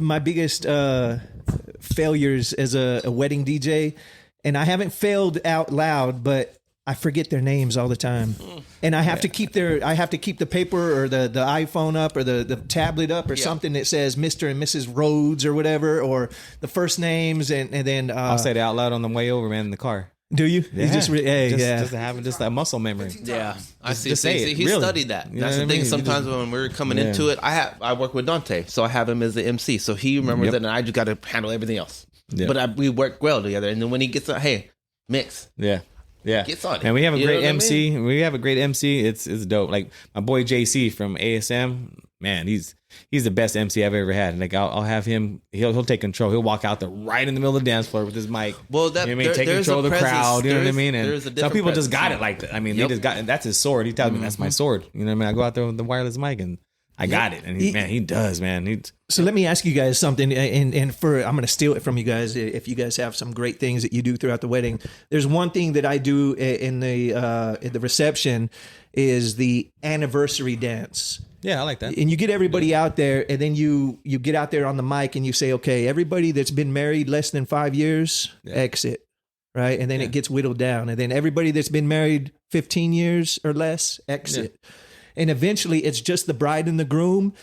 failures as a wedding DJ, and I haven't failed out loud, but I forget their names all the time, and I have to keep the paper or the iPhone up or the tablet up or something that says Mr. and Mrs. Rhodes or whatever, or the first names, and then I'll say it out loud on the way over, man, in the car. do you? Yeah. Just to have just that muscle memory. Yeah, I see. just say it, He really. studied that. You know That's what the I thing. mean? Sometimes when we're coming Yeah. into it, I work with Dante, so I have him as the MC, so he remembers Yep. it, and I just got to handle everything else. Yeah. But we work well together, and then when he gets on, hey, mix. Yeah. Yeah. Gets on it. And we have a You know great what I MC. We have a great MC. It's dope. Like my boy JC from ASM, man, he's the best MC I've ever had. Like I'll have him, he'll take control. He'll walk out there right in the middle of the dance floor with his mic. Well, that- you know what I mean? there- Take there's control a of the presence. crowd. You know what I There's- mean? And there's a some different people just got presence. it like that. I mean, Yep. they just got that's his sword. He tells me that's my sword. You know what I mean? I go out there with the wireless mic and I got it. And he does, man. So let me ask you guys something, and I'm going to steal it from you guys. If you guys have some great things that you do throughout the wedding, there's one thing that I do in the reception is the anniversary dance. Yeah, I like that. And you get everybody out there, and then you get out there on the mic and you say, okay, everybody that's been married less than 5 years, exit, right? And then it gets whittled down, and then everybody that's been married 15 years or less, exit. and eventually it's just the bride and the groom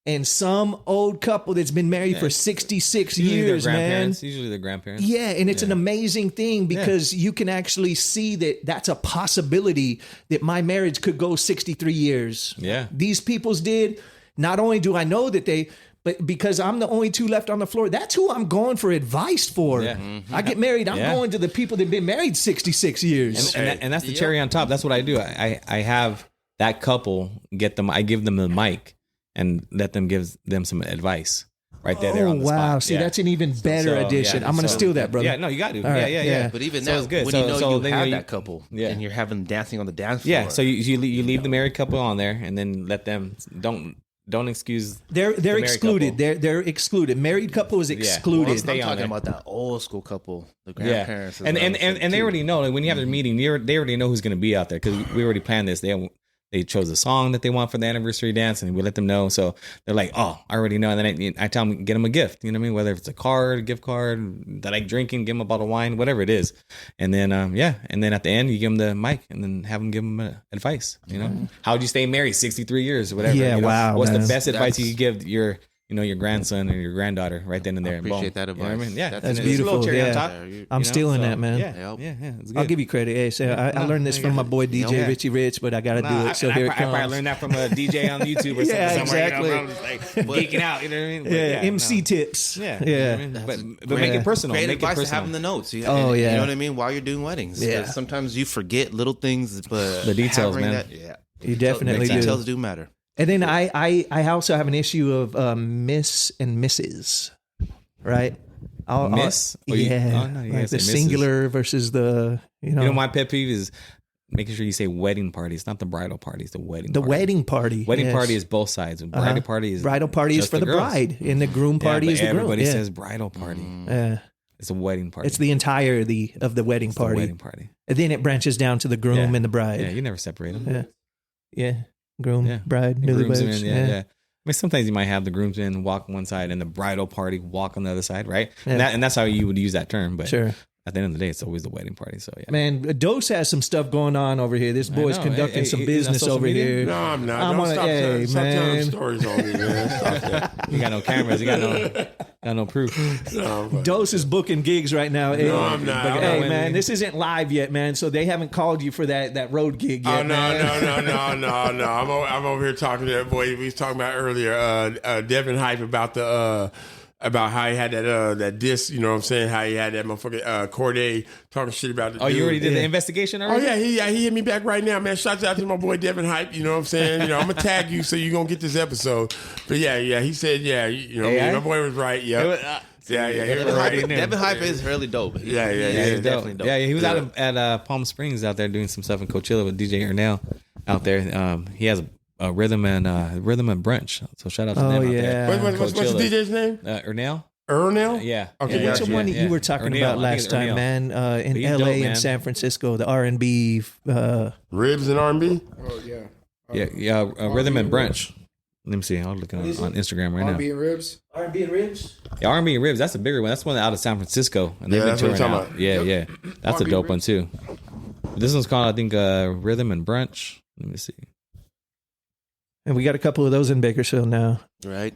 and some old couple that's been married for 66 years, man. Usually the grandparents. Yeah, and it's an amazing thing because you can actually see that that's a possibility that my marriage could go 63 years. Yeah. These people's did. Not only do I know that but because I'm the only two left on the floor, that's who I'm going for advice for. Yeah. I get married, I'm going to the people that have been married 66 years. And that's the cherry on top. That's what I do. I have that couple, I give them the mic and let them give them some advice right there on the spot. Wow. See, that's an even better addition. I'm going to steal that, brother. Yeah, no, you got to. Right. Yeah. But even So now, it's good. when So- you know so you then have you- that couple Yeah. and you're having dancing on the dance floor. Yeah, so you leave the married couple on there and then let them, don't excuse. They're married excluded. couple. They're excluded. Married couple is excluded. I'm stay on talking there. about that old school couple, the Yeah, grandparents. is and what I'm saying, they too. already know. Like, when you have their meeting, they already know who's going to be out there because we already planned this. They chose a song that they want for the anniversary dance, and we let them know. So they're like, "Oh, I already know." And then I tell them, get them a gift. You know what I mean? Whether it's a card, a gift card, that I like drinking, give them a bottle of wine, whatever it is. And then and then at the end, you give them the mic, and then have them give them advice. You know, how would you stay married 63 years or whatever? Yeah, you know? wow, What's man. the best advice you could give your grandson or your granddaughter right then and there? appreciate that You know what I advice. mean? Yeah, That's and it's a beautiful, little cherry on yeah. top. I'm stealing that, man. Yeah, it's good. I'll give you credit. Hey, so I learned this from my boy DJ Richie Rich, but I got to do it. So here it I probably comes. learned that from a DJ on YouTube or something. Yeah, somewhere, exactly. You know, I'm just like geeking out. You know what I mean? But Yeah, MC tips. Yeah, Yeah. You know what I mean? But make it personal. Great Make it advice to personal. having the notes. You Oh, yeah. You know what I mean? While you're doing weddings. Yeah. 'Cause sometimes you forget little things, but The details, having man. You definitely do. Details do matter. And then I also have an issue of Miss and Mrs. Right? Miss? Yeah. Oh, you gotta Like say the Mrs. singular versus the, You know, my pet peeve is making sure you say wedding party. It's not the bridal party. It's the wedding the party. wedding party. Wedding yes. party is both sides. Bridal party is Bridal party is just for the girls. bride, and the groom party but is the groom. everybody Yeah. says bridal party. It's a wedding party. It's the entirety of the wedding It's the party. wedding party. And then it branches down to the groom Yeah. and the bride. Yeah, you never separate them. Yeah. Yeah. Groom, Yeah. bride, Groomsmen, newlyweds. yeah. I mean, sometimes you might have the groomsmen walk on one side and the bridal party walk on the other side, right? Yeah. And that's how you would use that term. But Sure. at the end of the day, it's always the wedding party. So yeah, Man, Dose has some stuff going on over here. This boy's know. conducting Hey, some hey, business social over media? here. No, I'm not. I'm Don't on a- stop, hey, stop telling man. stories on me, man. Stop that. you got no cameras, you got no proof. No, but- Dose is booking gigs right now. Hey, I'm not. but, I'm hey, not. man, this isn't live yet, man. So they haven't called you for that road gig yet. Oh no, man. no! I'm over here talking to that boy we was talking about earlier. Devin Hype about how he had that disc. You know what I'm saying? How he had that motherfucking Corday talking shit about the. Oh, dude. you already did the investigation Oh already? yeah, he hit me back right now, man. Shouts out to my boy Devin Hype. You know what I'm saying? You know, I'm gonna tag you so you're gonna get this episode. But yeah, he said you know, AI? my boy was right. Yeah, he was right. Devin Hype is really dope. Yeah, He's he's definitely dope. Yeah, he was out at Palm Springs out there doing some stuff in Coachella with DJ Ernell out there. He has a rhythm and brunch. So shout out to them out yeah. there. What's the Coachella. DJ's name? Ernell? Ernell? Yeah. Okay, yeah, Which gotcha. one that yeah. you were talking Ernell. about I think last it's time, Ernell. man? In He's LA dope, and man. San Francisco, the R&B. Ribs and R&B? Oh yeah. Yeah, rhythm and brunch. Let me see. I'll look on Instagram right now. R&B and ribs. R&B and ribs? Yeah, R&B and Ribs, that's a bigger one. That's one out of San Francisco. And they've Yeah, been that's what I'm touring talking out. about. Yeah. That's a R&B dope one Ribs. too. This one's called, I think, Rhythm and Brunch. Let me see. And we got a couple of those in Bakersfield now. Right.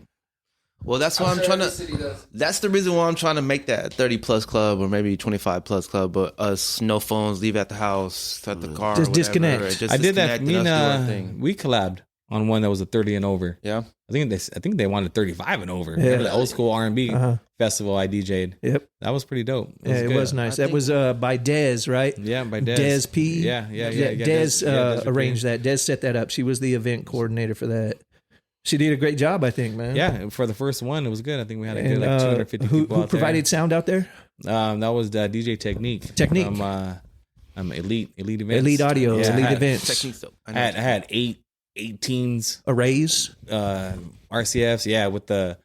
Well, that's why I'm trying to. City does. That's the reason why I'm trying to make that 30 plus club or maybe 25 plus club. But us, no phones, leave at the house, at the car, Just whatever, disconnect. or just I did that. disconnect Me and us do our and thing. we collabed on one that was a 30 and over. Yeah. I think they wanted 35 and over. Yeah. Remember the old school R&B Uh-huh. festival I DJ'd. Yep. That was pretty dope. Yeah, it good. was nice. I That was by Dez, right? Yeah, by Dez. Dez P. Yeah. Dez Dez arranged that. Dez set that up. She was the event coordinator for that. She did a great job, I think, man. Yeah, for the first one, it was good. I think we had a And good 250 who people out provided sound out there? there. That was DJ Technique. Technique. Elite Events. Elite Audio, Yeah, I Elite had- Events, Techniques dope. I I know. had 18s, Arrays. RCFs, yeah, with the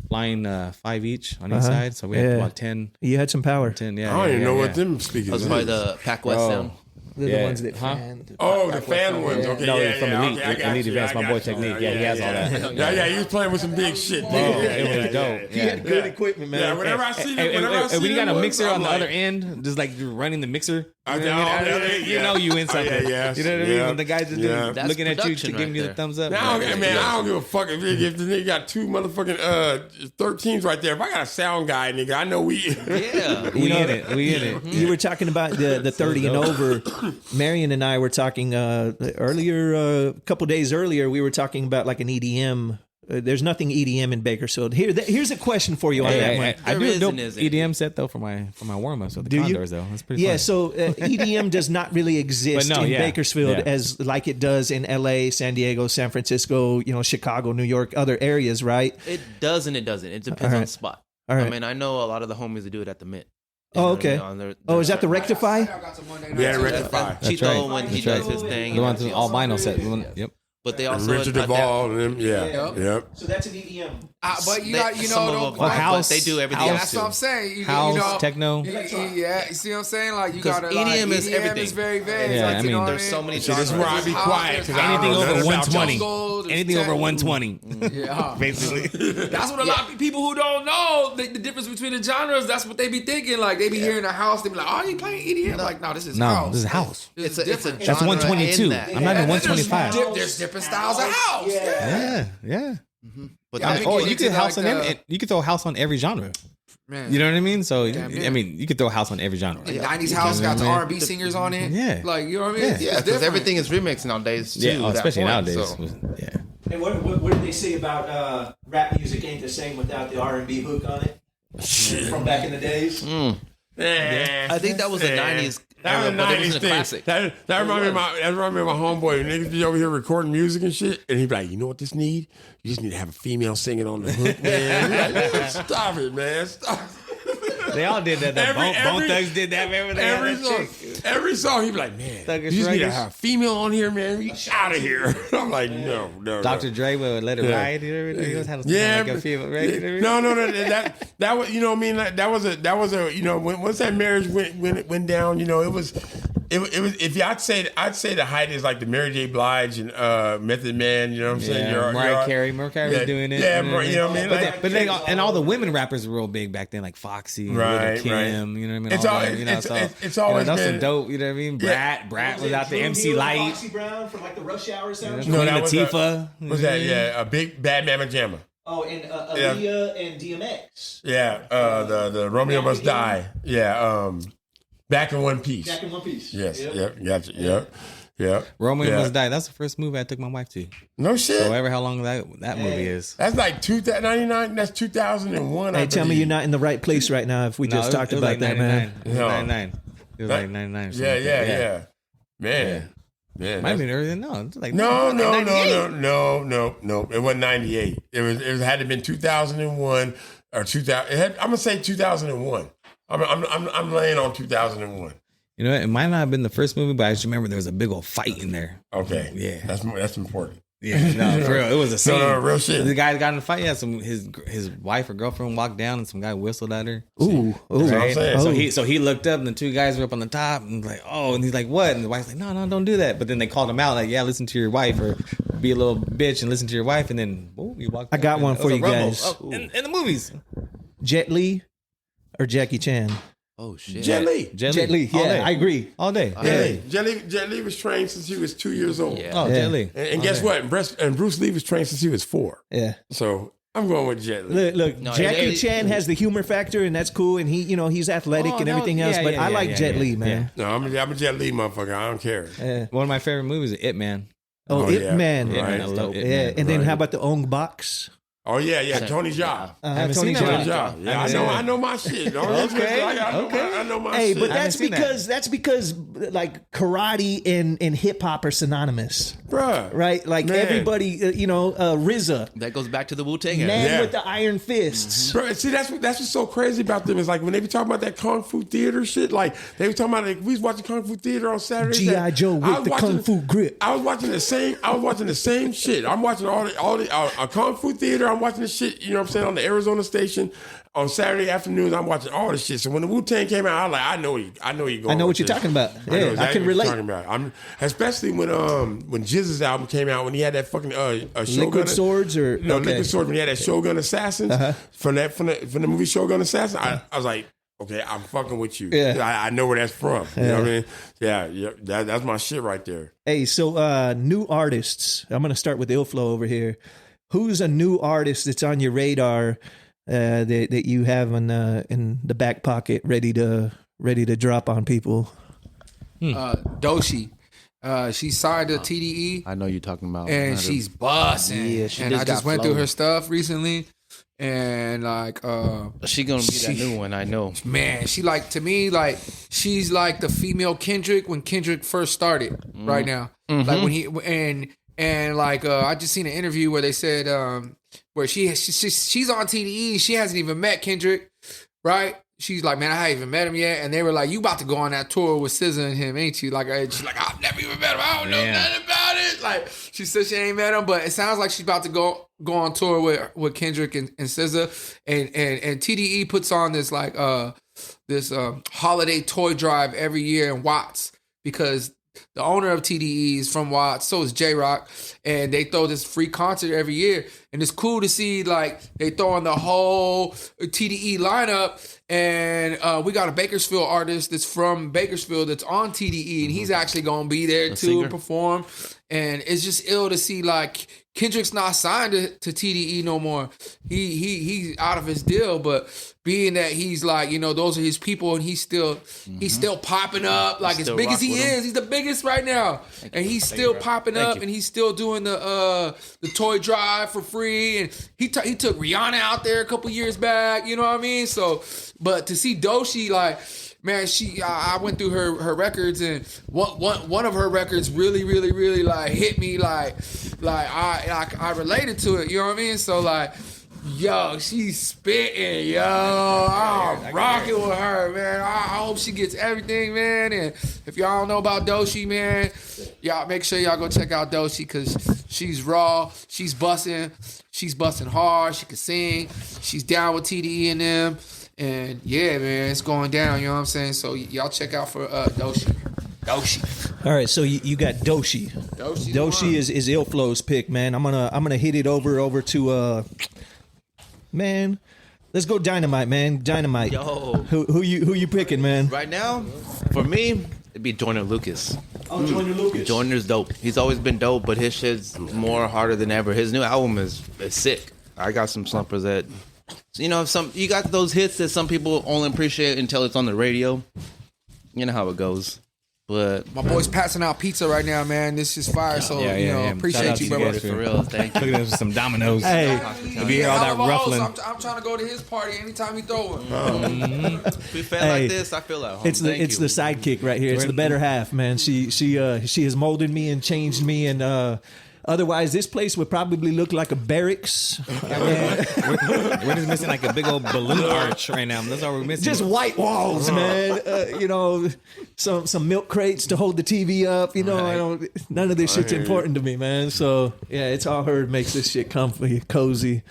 flying 5 each on each Uh-huh. side. So we had Yeah. about 10, You had some power. 10, I yeah. don't even know what yeah. them speakers That was is. by the Pac West Bro, sound. They're the ones that fan. Oh, the fan ones. Okay, No, yeah, from yeah. Elite. Okay, I got Elite you, Advanced, I my got boy you. Technique. Yeah, he has all that. Yeah, he was playing with some big shit. Oh, it was dope. He had good equipment, man. Yeah, whenever I see them, When you got a mixer on the like, other end, just like you're running the mixer, I you know what I mean? You know you in something. yeah, You know what I mean? When the guys just That's looking at you to production giving right you the there. thumbs up. Now, man, I don't give a fuck if the nigga got two motherfucking 13s right there. If I got a sound guy, nigga, I know we. Yeah. We in it. We in it. You were talking about the 30 and over. Marion and I were talking earlier, a couple days earlier. We were talking about like an EDM. There's nothing EDM in Bakersfield. Here's a question for you on that one. I do There a dope isn't. EDM set though for my warm ups with the Do you? Condors though. That's pretty Yeah, fun. so EDM does not really exist But no, in yeah. Bakersfield Yeah. as like it does in LA, San Diego, San Francisco, Chicago, New York, other areas, right? It does and it doesn't. It depends All right. on the spot. All right. I mean, I know a lot of the homies that do it at the Mint. Oh, You know what I okay. mean? On their Is that the Rectify? I got some Monday night Yeah, too. Rectify. That's Chito right. when he That's does right. his thing. The ones all vinyl set. Yep. But they also Richard adapt- Duvall and them. Yeah. Yep. So that's an EDM. But you they- got, some of them, Well, but house- they do everything Yeah, else that's too. what I'm saying. House, techno. Yeah, you see what I'm saying? Like you 'Cause got to EDM like, is EDM everything. is very vague. Yeah, like, I you know mean, what There's so many See, this is genres. where I be There's quiet house, because Anything I don't over know nothing about 120. jungle, there's Anything over techno. 120. Yeah, Basically. that's what a lot of people who don't know the difference between the genres. That's what they be thinking. Like they be hearing a house, they be like, "Oh, you playing EDM?" Like, no, this is No, house. this is house. It's a different. That's genre 122. in that. I'm not even And then 125. There's different styles of house. Yeah. But Yeah, I that- think Oh, get you into could house like, on every, you could throw house on every genre. Man. You know what I mean? So Damn, yeah. I mean, you could throw house on every genre. The 90s house got the what I mean? R&B singers on it. Yeah. Like, you know what I mean? Yeah. It's yeah, because different. everything is remixed nowadays too. Yeah, to that especially point, nowadays. so. Yeah. And what did they say about rap music ain't the same without the R&B hook on it? From back in the days? Yeah. I think that was the 90s That era, was but it 90s wasn't a thing. classic. That reminded me of my homeboy. Niggas be over here recording music and shit, and he'd be like, "You know what this need? You just need to have a female singing on the hook, man." Like, man, stop it, man. Stop. They all did that. Bone Thugs did that. Remember they had that chick? Every song, he'd be like, "Man, Thuggish you just need to Ruggish. have a female on here, man. You out of here." I'm like, no. Dr. Dre would let it Yeah. ride. You know what I mean? He was having Yeah, like a female, right? You know what I mean? no. That was, you know what I mean. Like, that was a, you know, once that marriage went down, you know, it was. If I'd say the height is like the Mary J. Blige and Method Man. You know what I'm saying? Yeah, Mariah Carey was doing it. Yeah, you know what I mean? you know what I mean. Like, But they and all the women rappers were real big back then, like Foxy, and Right, Little Kim. You know what I mean? It's all all- them, you know, it's always that's some been- dope. You know what I mean? Yeah. Brat was out the MC Light. Foxy Brown from like the Rush Hour soundtrack? No, Queen that was Latifah. what's that? Yeah, a big Bad Mama Jamma. Oh, and Aaliyah and DMX. Yeah, the Romeo Must Die. Yeah, Back in One Piece. Back in one piece. Yes, Yep. gotcha. Yep. Romeo Yeah. Must Die. That's the first movie I took my wife to. No shit. So ever how long that movie is. That's like 99. That's 2001. Hey, I tell me believe. you're not in the right place right now if we just talked it was about like that, 99. man. It was No. 99. It was like 99. or something Yeah, like that. yeah. Man. Might have been earlier than no. It's like No. 98. It wasn't 98. It had to have been 2001 or 2000. I'm gonna say 2001. I'm laying on 2001. You know, it might not have been the first movie, but I just remember there was a big old fight in there. Okay. Yeah. That's important. Yeah, no, for real. It was a scene. No, real shit. The guy got in a fight. Yeah, his wife or girlfriend walked down and some guy whistled at her. Ooh. That's what I'm Right? saying. So he looked up and the two guys were up on the top and like, oh, and he's like, what? And the wife's like, no, don't do that. But then they called him out like, yeah, listen to your wife or be a little bitch and listen to your wife. And then, oh, you walked. I got out. one It was for a you rumble. guys. Oh, in the movies. Jet Li or Jackie Chan? Oh shit. Jet Li. Jet Li. All Yeah, day. I agree. All day. Jet Li was trained since he was 2 years old. Yeah. Oh, Yeah. Jet Li. And guess what? And Bruce Lee was trained since he was 4. Yeah. So I'm going with Jet Li. Look, No, Jackie it- Chan has the humor factor, and that's cool, and he's athletic Oh, and no, everything else. yeah, But yeah, I yeah, like yeah, Jet yeah. Li, man. No, I'm a Jet Li motherfucker. I don't care. Yeah. One of my favorite movies is It Man. Oh, Oh, Ip yeah. Man. Right. I love It Yeah, Man. and then Right. how about the Ong Box? Oh yeah, Tony Jaa. haven't Tony seen that Jaa. one. Tony Jaa. Yeah, haven't seen I it. know my shit. Okay. I know my Hey, shit. but I that's haven't seen because like karate and hip hop are synonymous, Bruh. right? Like Man. everybody, RZA, That goes back to the Wu-Tang era. man Yeah. with the iron fists. Bro, see, that's what's so crazy about them is like when they be talking about that kung fu theater shit. Like they were talking about like we was watching kung fu theater on Saturday. G.I. Joe with the kung fu grip. I was watching the same shit. I'm watching all the kung fu theater. I'm watching this shit, you know what I'm saying, on the Arizona station on Saturday afternoons. I'm watching all this shit. So when the Wu-Tang came out, I was like, I know you going. I know what you're talking about. I know Yeah, exactly I can what relate. you're talking about. Especially when Jizz's album came out, when he had that fucking Shogun Liquid Swords or no, okay. Liquid Swords, when he had that Shogun Assassins from the movie Shogun Assassin. I was like, okay, I'm fucking with you. Yeah. I know where that's from. You know what I mean? Yeah, that's my shit right there. Hey, so new artists. I'm going to start with Illflow over here. Who's a new artist that's on your radar that you have in the back pocket, ready to drop on people? Doshi. She signed to TDE. I know you're talking about. And she's busting. Yeah, she and just I just got went through flow. her stuff recently. And like She gonna be that new one, I know. man, she like to me, like she's like the female Kendrick when Kendrick first started right now. Like when he and like I just seen an interview where they said where she's on TDE, she hasn't even met Kendrick, right? She's like, man, I haven't even met him yet. And they were like, you about to go on that tour with SZA and him, ain't you? Like, she's like, I've never even met him. I don't know nothing about it. Like, she said she ain't met him, but it sounds like she's about to go on tour with Kendrick and SZA. And TDE puts on this like this holiday toy drive every year in Watts because the owner of TDE is from Watts, so is J-Rock, and they throw this free concert every year. And it's cool to see, like, they throw in the whole TDE lineup, and we got a Bakersfield artist that's from Bakersfield that's on TDE, and he's actually going to be there too and perform. And it's just ill to see, like, Kendrick's not signed to TDE no more. He's out of his deal, but being that he's like, you know, those are his people, and he's still popping up like as big as he is. He's the biggest right now, and he's still popping up, and he's still doing the toy drive for free. And he took Rihanna out there a couple years back. You know what I mean? So, but to see Doshi, like, man, I went through her records, and one of her records really like hit me like I related to it. You know what I mean? So like, yo, she's spitting, yo. I'm rocking with her, man. I hope she gets everything, man. And if y'all don't know about Doshi, man, y'all make sure y'all go check out Doshi because she's raw. She's busting hard. She can sing. She's down with TDE and them. And yeah, man, it's going down. You know what I'm saying? So y'all check out for Doshi. All right, so you got Doshi. Doshi is Illflow's pick, man. I'm gonna hit it over to man. Let's go Dynamite, man. Dynamite. Yo. Who you picking, man? Right now, for me, it'd be Joyner Lucas. Oh, Joyner Lucas. Joyner's dope. He's always been dope, but his shit's more harder than ever. His new album is sick. I got some slumpers that, you know, you got those hits that some people only appreciate until it's on the radio. You know how it goes. But my boy's passing out pizza right now, man. This is fire. So appreciate you, brother. For real, thank you. Look at some dominoes. Hey, if you hear all that ruffling. I'm trying to go to his party anytime he throw it. If we felt like this, I feel at home. It's the sidekick right here. It's the better half, man. She has molded me and changed me, and otherwise this place would probably look like a barracks. We're just missing like a big old balloon arch right now. That's all we're missing. Just white walls, man. You know, some milk crates to hold the TV up. You know, none of this shit's important to me, man. So yeah, it's all her makes this shit comfy, cozy.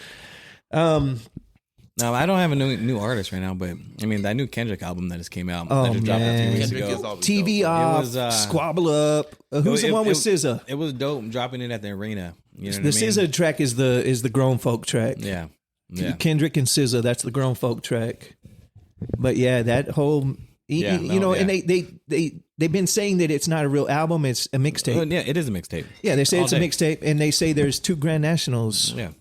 No, I don't have a new artist right now, but I mean that new Kendrick album that just came out. Oh, that just dropped a few weeks Kendrick ago. is always TV dope. off, It was, Squabble Up. Who's the one with SZA? It was dope dropping it at the arena. You know The what I mean? SZA track is the grown folk track. Yeah. Kendrick and SZA, that's the grown folk track. But yeah, that whole and they've been saying that it's not a real album, it's a mixtape. Oh, yeah, it is a mixtape. Yeah, they say All it's a day. mixtape, and they say there's 2 Grand Nationals. Yeah.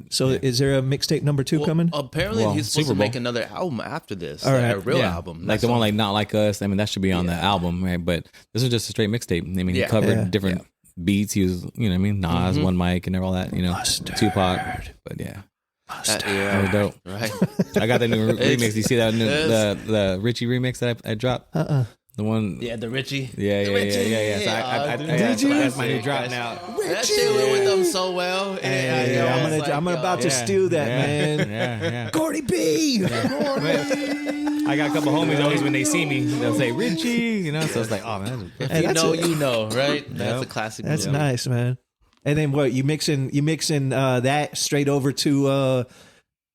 So is there a mixtape number 2 coming? Apparently, Well, he's supposed Super to make Bowl. another album after this. All right. A real Yeah. album. Like the one like Not Like Us. I mean, that should be on the album, right? But this was just a straight mixtape. I mean, he covered different beats. He was, you know what I mean? Nas, One Mic, and all that, you know. Tupac. But yeah. That was dope. Right. I got that new remix. Do you see that new, the Richie remix that I dropped? The one. Yeah, the Richie. Yeah. So Did you? That's my new drop now. That shit went with them so well. Hey, I'm about to steal that, man. Yeah. Gordy B. I got a couple homies always when they see me, they'll say Richie, you know. So it's like, oh man, If you know, right? That's a classic. That's movie. nice, man. And then what? You mixing that straight over to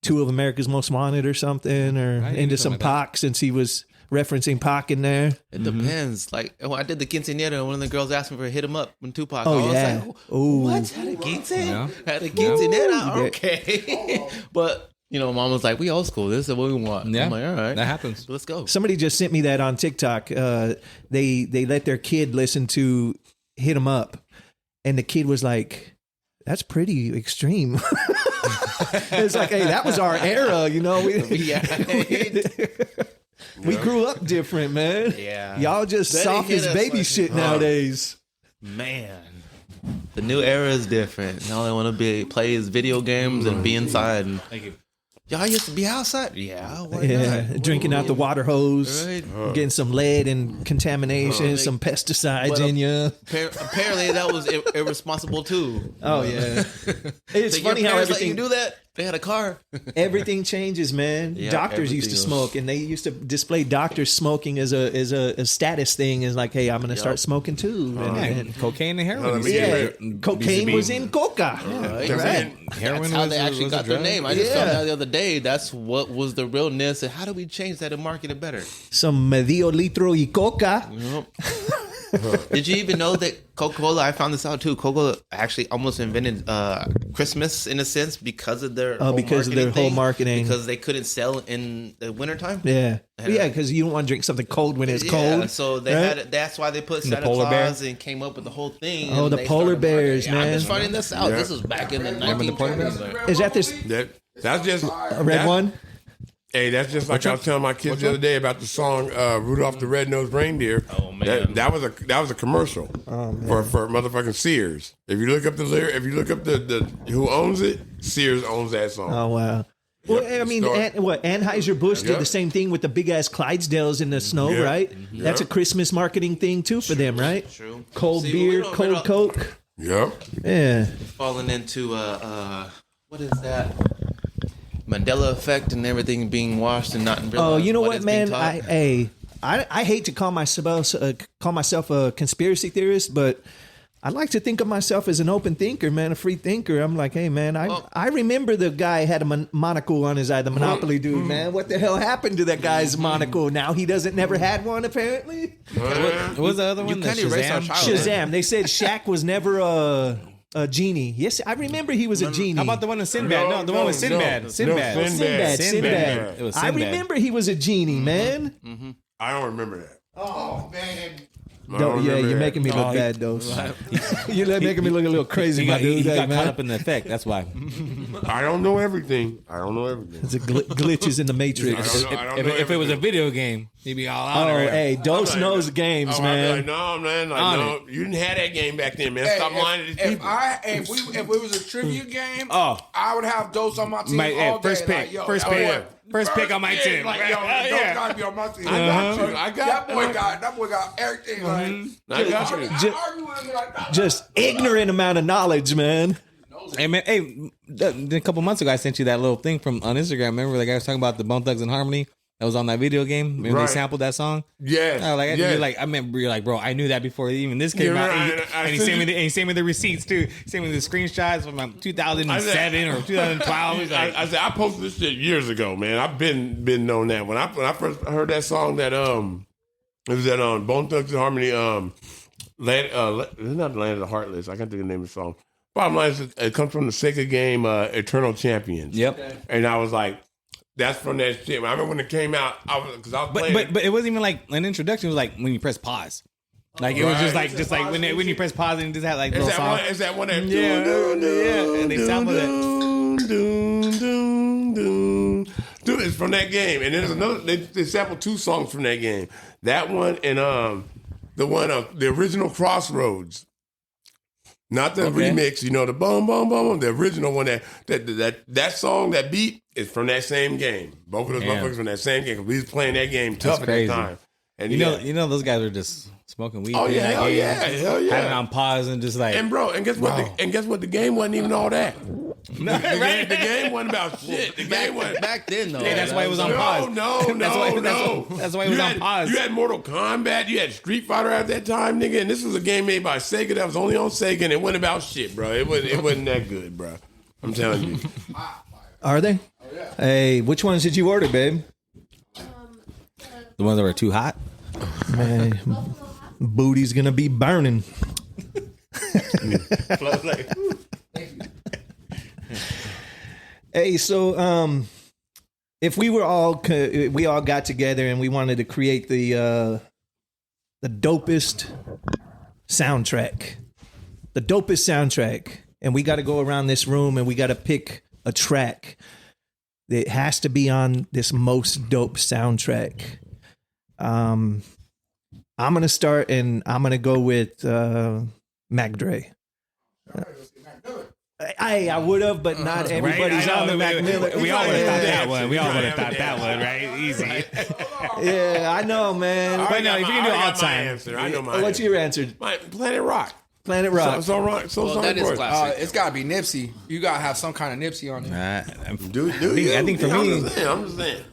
Two of America's Most Wanted or something, or into some like Pac, since he was referencing Pac in there. It depends. Like when I did the quinceañera, and one of the girls asked me for hit him up when Tupac. Oh, I was yeah. like, Ooh. what? Had a quinceañera? Yeah. Had a quinceañera? Ooh. Okay. But mom was like, we old school. This is what we want. Yeah. I'm like, all right, That happens. let's go. Somebody just sent me that on TikTok. They let their kid listen to Hit 'Em Up, and the kid was like, "That's pretty extreme." It's like, hey, that was our era, We grew up different, man. Yeah. Y'all just They soft hit as us baby like- shit nowadays. Man, the new era is different. All I want to play is video games and be inside. And Thank you. y'all used to be outside. Yeah, why Yeah, not? drinking out the water hose, Right. getting some lead and contamination, some pesticides But, in you. Apparently, that was irresponsible too. Oh yeah, it's So funny your how parents let everything you do that. They had a car. everything changes, man. Yeah, Doctors used to everything smoke, and they used to display doctors smoking as a status thing. Is like, hey, I'm going to start smoking too. And Cocaine and heroin. used to yeah, be- cocaine used to was be- in coca. Right. Heroin That's how was they a- actually was a got their drug. name. I just Yeah. found out the other day. That's what was the realness, and how do we change that and market it better? Some medio litro y coca. Did you even know that Coca-Cola? I found this out too. Coca-Cola actually almost invented Christmas in a sense because of their whole because of their marketing whole thing, marketing. because they couldn't sell in the wintertime. Yeah, because you don't want to drink something cold when it's cold. So they right? had. That's why they put The Santa polar bear? Claus and came up with the whole thing. Oh, and the they polar started marketing. bears, I'm man. just finding this out. Yeah. This was back in the Remember the polar bears? 1920s. Is that this That's just a red one? Hey, that's just like I was telling my kids the other day about the song "Rudolph the Red-Nosed Reindeer." Oh, man. that was a commercial for motherfucking Sears. If you look up the the who owns it, Sears owns that song. Oh wow. Well, I mean, Anheuser-Busch did Yep. the same thing with the big ass Clydesdales in the snow, Yep. right? Mhm. That's a Yep. Christmas marketing thing too for them, right? True. Cold See, beer, we don't- cold Coke. Yep. Yeah. Falling into what is that? Mandela effect and everything being washed and not realizing. Oh, you know what, is being man? taught. I hate to call myself a conspiracy theorist, but I like to think of myself as an open thinker, man, a free thinker. I'm like, hey, man, I remember the guy had a monocle on his eye, the Monopoly dude, man. What the hell happened to that guy's monocle? Now he never had one, apparently. What was the other one? You can't erase our childhood. Shazam. They said Shaq was never a genie. Yes, I remember he was a genie. How about the one with Sinbad? No, the one with Sinbad. no. Sinbad. No, Sinbad? Sinbad. It was I Sinbad. remember he was a genie, man. I don't remember that. Oh man. You're making me look bad, though. You're making me look a little crazy, my dude. He got man. caught up in the effect. That's why. I don't know everything. It's a glitches in the Matrix. I don't know If it was a everything. video game, he'd be all out Oh, there. hey, Dose I'm like, knows games, I'd be man. like, no, man, like, On no, you didn't have that game back then, man. Stop lying to these if people. if it was a trivia game, Oh. I would have Dose on my team all day. first pick. Like, yo, First that pick. boy- First pick on my pick, team. Like, yo, Dose Yeah. gotta be on my team. I got you. I got That boy got everything. I got you. I argue with him like that. Just ignorant amount of knowledge, man. Hey man, a couple months ago I sent you that little thing on Instagram. Remember the guy was talking about the Bone Thugs and Harmony that was on that video game? Remember Right. they sampled that song? Yes. I remember you're like, bro, I knew that before even this came You're out. right. And he sent me the receipts too. He sent me the screenshots from like 2007 or 2012. He's like, I said I posted this shit years ago, man. I've been known that when I first heard that song that it was that Bone Thugs and Harmony it's not Land of the Heartless. I can't think of the name of the song. Bottom line is it comes from the Sega game Eternal Champions. yep. And I was like, that's from that shit. I remember when it came out, because I was playing. But it wasn't even like an introduction. It was like when you press pause. Like it was Right. just like when you press pause and it just had like Is little song. that one that Yeah, yeah, and they sampled it. Dude, it's from that game. And there's another. They sampled two songs from that game. That one and the one of the original Crossroads. Not the remix, the boom, boom, boom. The original one that song, that beat is from that same game. Both of those Damn. motherfuckers from that same game. We was playing that game tough at crazy. the time. And You know those guys are just smoking weed. Oh playing yeah, that hell game, yeah, hell yeah. Having it on pause and just like And bro, and guess what? Wow. And guess what? The game wasn't even all that. The game wasn't about shit. The game wasn't. Back then, though. Yeah, that's why it was on pause. No. That's why it was on pause. You had Mortal Kombat. You had Street Fighter at that time, nigga. And this was a game made by Sega that was only on Sega, and it wasn't about shit, bro. It wasn't that good, bro. I'm telling you. Are they? Oh, yeah. Hey, which ones did you order, babe? The ones that were too hot. Man, booty's gonna be burning. Hey, so if we all got together and we wanted to create the dopest soundtrack, and we got to go around this room and we got to pick a track that has to be on this most dope soundtrack. I'm gonna start and I'm gonna go with Mac Dre. I would have, but not everybody's on the Mac Miller. We all would have thought that one. We all would have thought that one, right? Easy. Yeah, I know, man. I But no, if you can do it all time. answer. I know my What's answer. your answer? Planet Rock. Planet Rock. So that is classic. It's got to be Nipsey. You got to have some kind of Nipsey on it. I think for me, I'm just saying.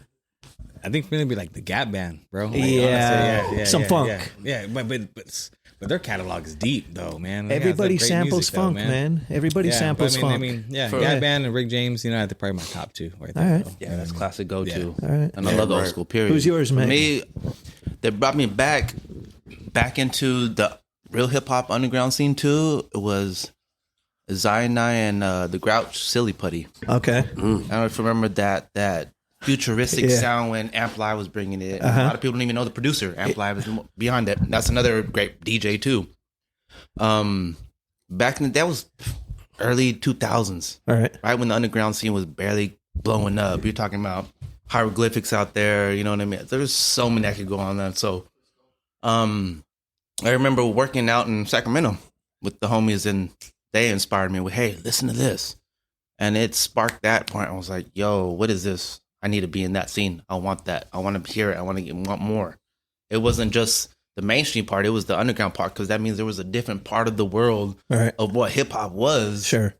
I think for me it'd be like the Gap Band, bro. Like, Yeah. honestly, Some funk. Yeah, but their catalog is deep though, man. Everybody Great samples music, though, funk, man. Everybody Yeah, samples but funk. I mean, Gap Band and Rick James, they're probably my top two right there. All right. So, Yeah, that's classic go-to. Yeah. All right. And I love the old school period. Who's yours, man? For me, that brought me back into the real hip-hop underground scene, too. It was Zion and the Grouch Silly Putty. Okay. I don't know if you remember that futuristic Yeah. sound when Amp.Ly was bringing it. A lot of people don't even know the producer. Amp.Ly was behind it. That's another great DJ, too. Back in that was early 2000s, All right. right when the underground scene was barely blowing up. You're talking about hieroglyphics out there, you know what I mean? There's so many that could go on that. So I remember working out in Sacramento with the homies, and they inspired me with, hey, listen to this. And it sparked that point. I was like, yo, what is this? I need to be in that scene. I want that. I want to hear it. I want more. It wasn't just the mainstream part. It was the underground part, because that means there was a different part of the world All right. of what hip hop was Sure.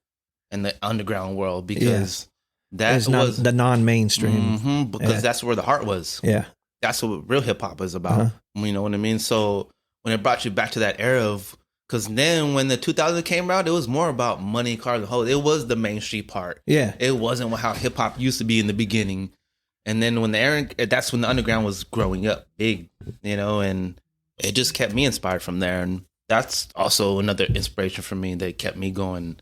in the underground world, because It's that not was the non-mainstream. because that's where the heart was. Yeah. That's what real hip hop is about. You know what I mean? So when it brought you back to that era of, because then when the 2000 came around, it was more about money, cars, and hoes. It was the mainstream part. Yeah. It wasn't how hip hop used to be in the beginning. And then when that's when the underground was growing up big, and it just kept me inspired from there. And that's also another inspiration for me that kept me going,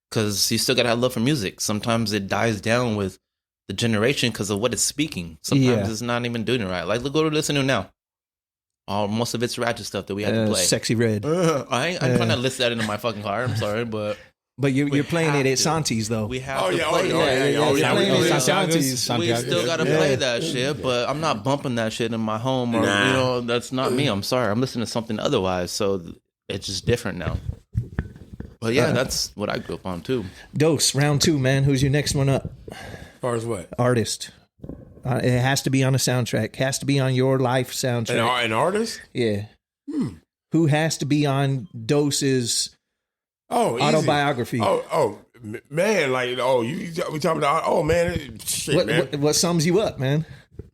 because you still got to have love for music. Sometimes it dies down with the generation because of what it's speaking. Sometimes it's not even doing it right. Like, look what we're listening to now. Most of it's ratchet stuff that we have to play. Sexy Red. I'm trying to list that into my fucking car. I'm sorry, but You're playing it at Santi's, though. we have to play Santi's. We still got to play that shit, but I'm not bumping that shit in my home, or that's not me. I'm sorry, I'm listening to something otherwise, so it's just different now. But yeah, that's what I grew up on too. Dose, round 2, man. Who's your next one up? As far as what? Artist. It has to be on a soundtrack. Has to be on your life soundtrack. An artist? Yeah. Who has to be on Dose's autobiography? Man, like, we talking about, man, shit, man. What sums you up, man?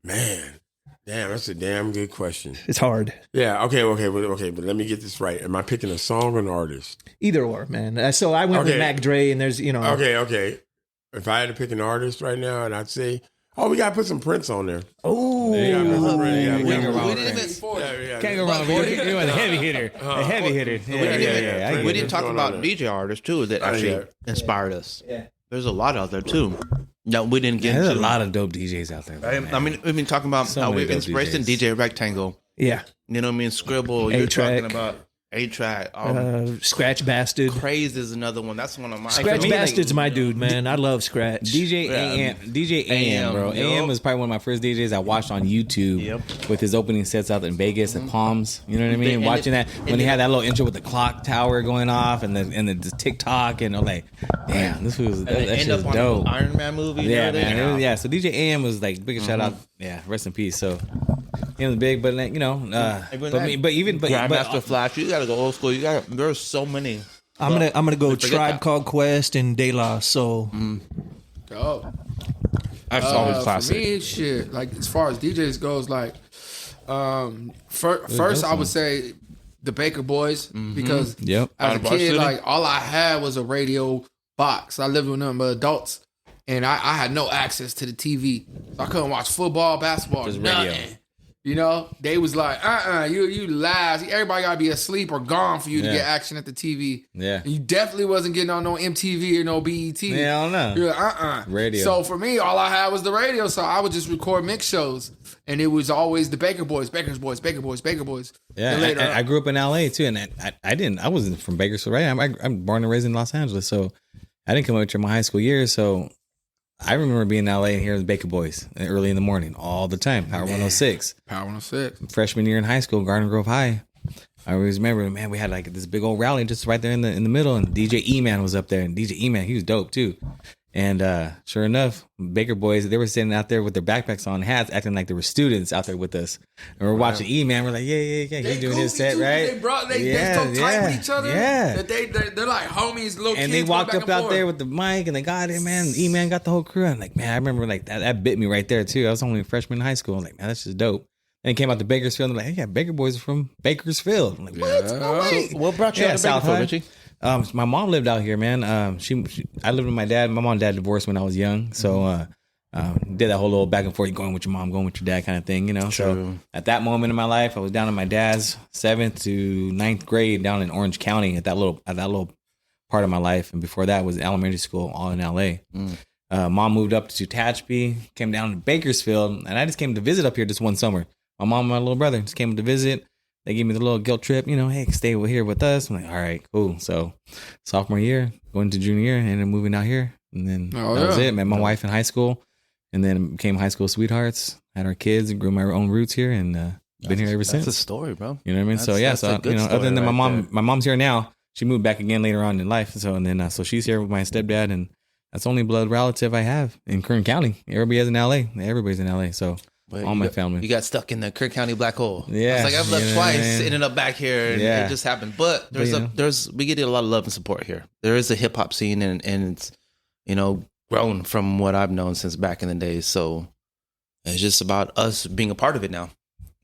Man, damn, that's a damn good question. It's hard. Yeah, okay, but let me get this right. Am I picking a song or an artist? Either or, man. So I went with Mac Dre, and there's, Okay. If I had to pick an artist right now, and I'd say, we got to put some Prince on there. Oh, Can't go wrong Yeah, with a heavy hitter. A heavy hitter. We didn't talk about DJ artists too that actually inspired us. Yeah. There's a lot out there too. No, we didn't get There's a into. lot of dope DJs out there. I mean, we've been talking about So how many we've dope inspiration. DJs. DJ Rectangle. yeah. You know what I mean? Scribble. You're A-Track. talking about A-Track. Scratch Bastard. Craze is another one. That's one of my. Scratch for me, Bastard's my dude, man. I love Scratch. DJ AM, bro. Yep. AM was probably one of my first DJs I watched on YouTube with his opening sets out in Vegas and Palms. You know what I mean? And Watching that when he had that little intro with the clock tower going off and the TikTok, and I'm like, damn, that shit was dope. Iron Man movie. Yeah, and everything. man. Yeah, so DJ AM was like biggest shout out. Yeah, rest in peace. So he was big, but Grandmaster Flash. You gotta go old school. There's so many I'm gonna go Tribe Called Quest and De La Soul. Dope. That's always classic. For me, shit, like as far as DJs goes, like first I would say the Baker Boys because as a kid, like all I had was a radio box. I lived with nothing but adults, and I had no access to the TV, so I couldn't watch football, basketball, just nothing. Radio. You know, they was like, you last. Everybody gotta be asleep or gone for you to get action at the TV. Yeah, and you definitely wasn't getting on no MTV or no BET. Yeah, I don't know. You're like, radio. So for me, all I had was the radio. So I would just record mix shows, and it was always the Baker Boys. Yeah, I grew up in LA too, and I wasn't from Bakersfield, right? I'm born and raised in Los Angeles, so I didn't come up to my high school years, so. I remember being in LA and hearing the Baker Boys early in the morning all the time. Power 106. Power 106. Freshman year in high school, Garden Grove High. I always remember, man, we had like this big old rally just right there in the middle, and DJ E-Man was up there, and DJ E-Man, he was dope too. And sure enough, Baker Boys, they were sitting out there with their backpacks on, hats, acting like they were students out there with us. And we're watching E-Man. We're like, yeah. He's doing his set, right? They're so tight with each other that they're like homies, little kids. And they walked up out there with the mic, and they got it, man. E-Man got the whole crew. I'm like, man, I remember like that bit me right there, too. I was only a freshman in high school. I'm like, man, that's just dope. And it came out to Bakersfield. And they're like, hey, yeah, Baker Boys are from Bakersfield. I'm like, what? No way. So what brought you out to Bakersfield, Richie? My mom lived out here, man. I lived with my dad. My mom and dad divorced when I was young, so did that whole little back and forth, going with your mom, going with your dad kind of thing, you know. True. So at that moment in my life, I was down in my dad's 7th to 9th grade down in Orange County at that little part of my life, and before that was elementary school, all in LA. Mom moved up to Tehachapi, came down to Bakersfield, and I just came to visit up here just one summer. My mom and my little brother just came to visit. They gave me the little guilt trip, you know, hey, stay over here with us. I'm like, all right, cool. So sophomore year, going to junior year, and then moving out here. And then that was it. Met my wife in high school, and then became high school sweethearts, had our kids, and grew my own roots here, and been here ever since. That's a story, bro. You know what I mean? So yeah, so you know, other than my mom's here now. She moved back again later on in life. So and then so she's here with my stepdad, and that's the only blood relative I have in Kern County. Everybody is in LA. Everybody's in LA. So all my family. You got stuck in the Kern County black hole. Yeah, it's like I've left twice, ended up back here, and it just happened. But we get a lot of love and support here. There is a hip hop scene, and it's grown from what I've known since back in the days. So it's just about us being a part of it now,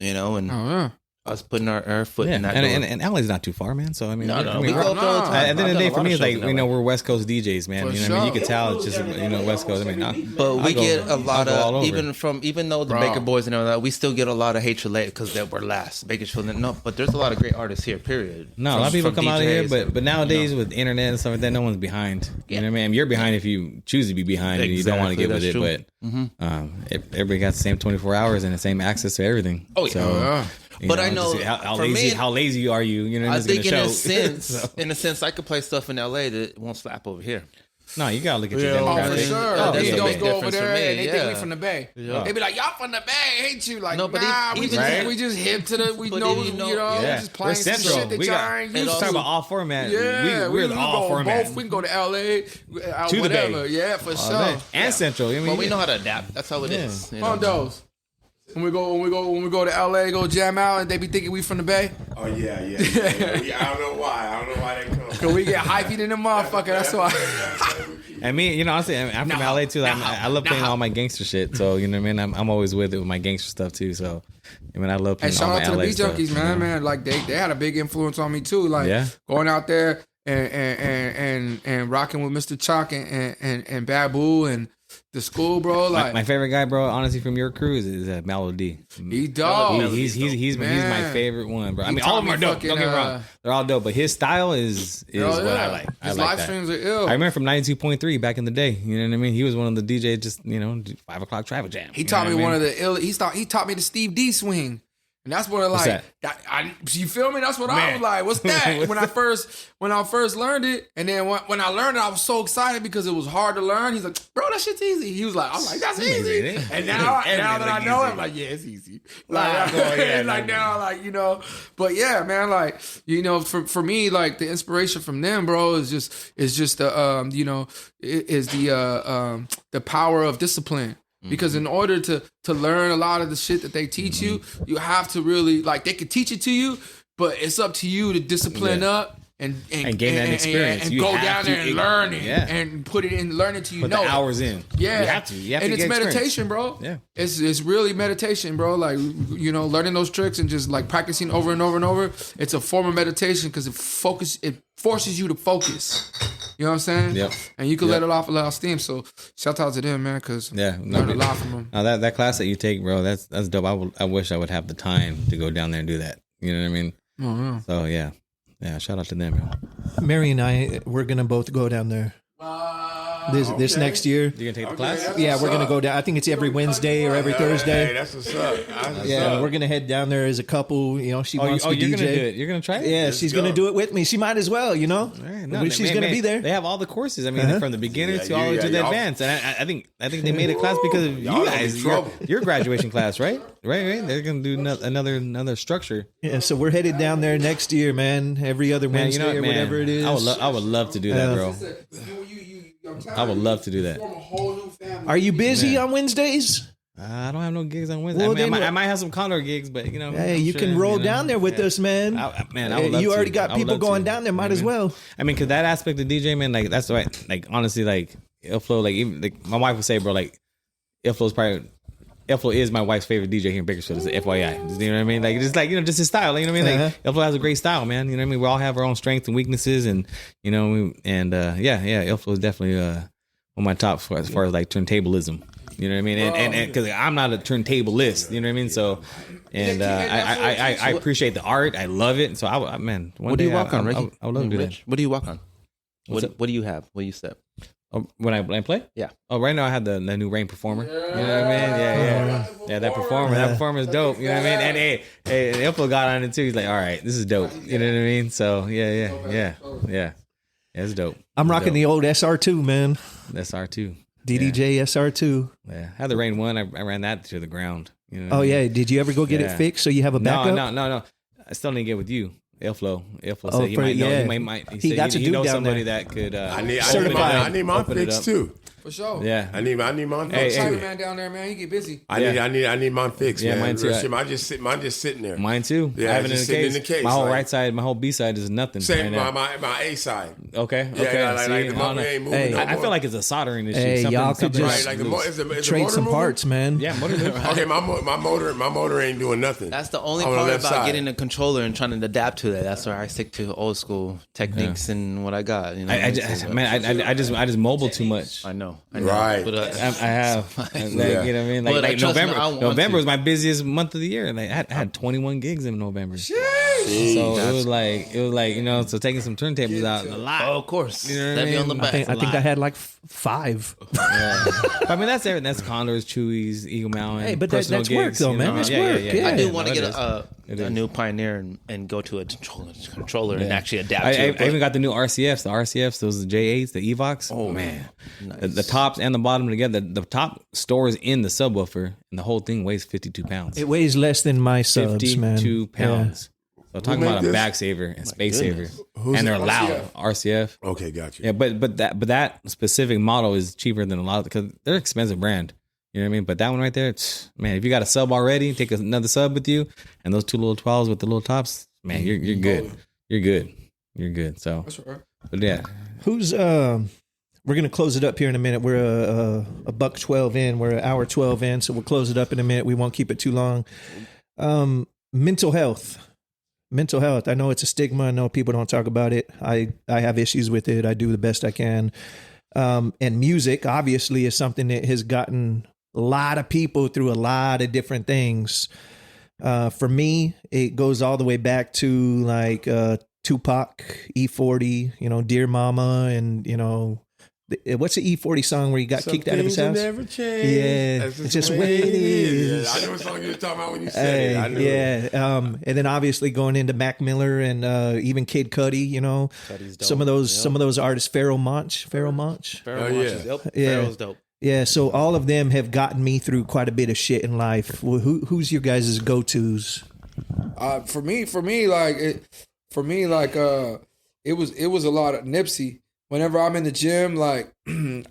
and us putting our foot in that door. And LA's not too far, man. So I mean, we go up all the time. At the end of the day, for me, it's like we're West Coast DJs, man. For you know what I mean? You could tell it's just West Coast. I mean, but we get a lot of even though the Baker Boys and all that, we still get a lot of hatred because we're last Bakersfield. No, but there's a lot of great artists here. Period. No, a lot of people come out of here, but nowadays with internet and stuff like that, no one's behind. You know what I mean? You're behind if you choose to be behind and you don't want to get with it. But everybody got the same 24 hours and the same access to everything. Oh yeah. But I know how lazy are you? You know, I think in a sense, I could play stuff in LA that won't slap over here. No, you gotta look at your demographic. Oh, for sure. These don't go over there and they think we from the Bay. Yeah. They be like, y'all from the Bay, ain't you? Like, we just hip to the, we just playing some shit that y'all ain't used to. Talk about all format. Yeah, we're the all format. We can go to LA, to whatever. The Bay. Yeah, for sure. And Central. I mean, but we know how to adapt. That's how it is. On those. When we go to LA, go jam out, and they be thinking we from the Bay. Oh yeah. I don't know why they come. Cause we get hypey in the motherfucker. That's why. And me, honestly, I'm from LA too. I love playing all my gangster shit. So you know what I mean. I'm always with it with my gangster stuff too. So I mean, I love playing all my LA stuff. Shout out to the Beat Junkies, man. Like they had a big influence on me too. Like going out there and rocking with Mr. Chalk and Babu and the school, bro. Like my favorite guy, bro. Honestly, from your crew is Melody. He's dope. He's my favorite one, bro. I mean, all of them are dope. Don't get me wrong, they're all dope. But his style is what I like. His live streams are ill. I remember from 92.3 back in the day. You know what I mean? He was one of the DJs. Just 5 o'clock traffic jam. He taught me one of the ill. He taught me the Steve D swing. And that's what you feel me? That's what I was like. What's that? when I first learned it, and then when I learned it, I was so excited because it was hard to learn. He's like, bro, that shit's easy. He was like, I'm like, that's easy. And now that I know it, I'm like, yeah, it's easy. But yeah, man, like, for me, like the inspiration from them, bro, is just the the power of discipline. Because in order to learn a lot of the shit that they teach you, you have to really, like, they could teach it to you, but it's up to you to discipline up and gain that experience. and You go have down there and learn it yeah. and put it in, learn it till you Put know the it. hours in. Yeah, You have to. You have and to it's get meditation, experience. bro. Yeah, it's really meditation, bro. Like, you know, learning those tricks and just like practicing over and over and over. It's a form of meditation because it forces you to focus. You know what I'm saying? Yep. And you can let it off a lot of steam. So shout out to them, man, because learned a lot from them. Now that class that you take, bro, that's dope. I wish I would have the time to go down there and do that. You know what I mean? Oh, yeah. So yeah. Shout out to them, bro. Mary and I, we're gonna both go down there this next year. You gonna take the class? Yeah, we're gonna go down. I think it's every Wednesday or every Thursday. Hey, that's what's up. We're gonna head down there as a couple. You know, she wants to you're DJ. gonna do it. You're gonna try it? Yeah, she's gonna do it with me. She might as well. You know, she's gonna be there. They have all the courses. I mean, from the beginner to all the way to the advanced. And I think they made a class because of you guys. Your graduation class, right? Right. They're gonna do another structure. Yeah, so we're headed down there next year, man. Every other Wednesday or whatever it is. I would love to do that, bro. I would love to do that. Are you busy on Wednesdays? I don't have no gigs on Wednesday. Well, I might have some Condor gigs, but you know. Hey, you can roll down there with us, man. I would love you already to. got people going down there. Might as well. I mean, cause that aspect of DJ, man, like that's right. Like honestly, like Ilflo, like even like my wife would say, bro, like Ilflo is my wife's favorite DJ here in Bakersfield. It's FYI. You know what I mean? Like just like, you know, just his style. You know what I mean? Like Ilflo has a great style, man. You know what I mean? We all have our own strengths and weaknesses, and you know, Ilflo is definitely one of my top as far as like turntablism. You know what I mean? And because I'm not a turntablist, you know what I mean? So, and I appreciate the art. I love it. So what do you walk on, Reggie? I would love to do that. What do you walk on? What do you have? What do you step? When I play? Yeah. Oh, right now I have the new Rain Performer. You know what I mean? Yeah. That performer is dope. You know what I mean? And hey, Ilflo got on it too. He's like, all right, this is dope. You know what I mean? So yeah. It's dope. I'm rocking the old SR2, man. SR2. DDJ SR2. Yeah. I had the Rain 1. I ran that to the ground. You know yeah. Did you ever go get it fixed so you have a backup? No. I still need to get with you. Ilflo said he might know. He got to do knows down somebody there. that could. I need mine fixed too. For sure. Yeah. I need mine fixed Hey, too. man, down there, man, you get busy. I need mine fixed. Yeah, man. mine too. Mine just sitting there. Mine too. Yeah, I have it just in sitting the in case. the case, My whole like- right side, my whole B side is nothing. Same right now. my A side. Okay. Yeah, See, like the motor ain't moving. No I more. feel like it's a soldering issue. Hey, y'all could just Right, like is the trade motor some moving? parts, man. Yeah, motor. Okay, my motor ain't doing nothing. That's the only On the part left about side. getting a controller and trying to adapt to that. That's where I stick to old school techniques and what I got. You know, I just mobile too much. I know. Right. But, I have. Like, you know what I mean? But Like trust me, November. I want November to. was my busiest month of the year. Like I had 21 gigs in November. So it was like you know. So taking some turntables out a lot. Oh, of course. You know what That'd I be mean? on the back. I think I had like 5. But I mean that's everything. That's Condors, Chewy's, Eagle Mountain. Hey, but that's work though, man. That's work. Yeah. I do want to No, get it a is. new Pioneer and go to a controller and actually adapt I to it. even got the new RCFs. The RCFs, those J8s, the Evox. Oh man, Nice. the tops and the bottom together. The top stores in the subwoofer, and the whole thing weighs 52 pounds. It weighs less than my subs, man. 52 pounds. So talking made about a this? bag saver and space saver, Who's and they're the loud. RCF. Okay, got you. Yeah, but that specific model is cheaper than a lot because they're an expensive brand. You know what I mean? But that one right there, man, if you got a sub already, take another sub with you, and those 2 little 12s with the little tops, man, you're good. You're good. So, That's right. but yeah, Who's we're gonna close it up here in a minute. We're a buck 12 in. We're an hour 12 in, so we'll close it up in a minute. We won't keep it too long. Mental health. I know it's a stigma. I know people don't talk about it. I have issues with it. I do the best I can. And music obviously is something that has gotten a lot of people through a lot of different things. For me, it goes all the way back to like Tupac, E40, you know, Dear Mama, and you know, what's the E40 song where he got kicked out of his house? Never change. Yeah, That's it's just the the way it is. is. I know what song you were talking about when you said it. I knew it. Yeah, and then obviously going into Mac Miller and even Kid Cudi, you know, some of those artists, Pharoah Monch. Pharaoh's dope. Yeah, so all of them have gotten me through quite a bit of shit in life. Well, who's your guys' go-tos? For me, it was a lot of Nipsey. Whenever I'm in the gym, like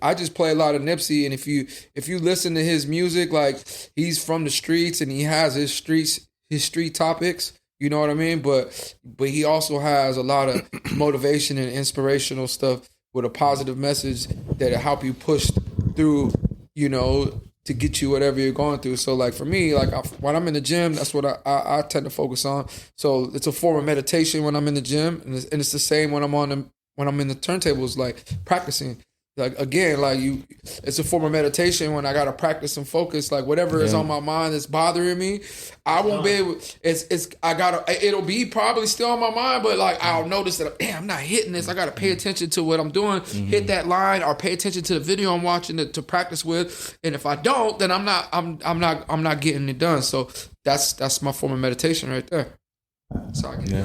I just play a lot of Nipsey, and if you listen to his music, like he's from the streets and he has his street topics. You know what I mean? But he also has a lot of motivation and inspirational stuff with a positive message that'll help you push through, you know, to get you whatever you're going through. So like for me, like when I'm in the gym, that's what I tend to focus on. So it's a form of meditation when I'm in the gym, and it's the same when I'm in the turntables, like practicing. Like again, like it's a form of meditation when I gotta practice and focus. Like whatever is on my mind that's bothering me, I won't be able. It'll be probably still on my mind, but like I'll notice that I'm not hitting this. I gotta pay attention to what I'm doing, hit that line, or pay attention to the video I'm watching to practice with. And if I don't, then I'm not getting it done. So that's my form of meditation right there. So I can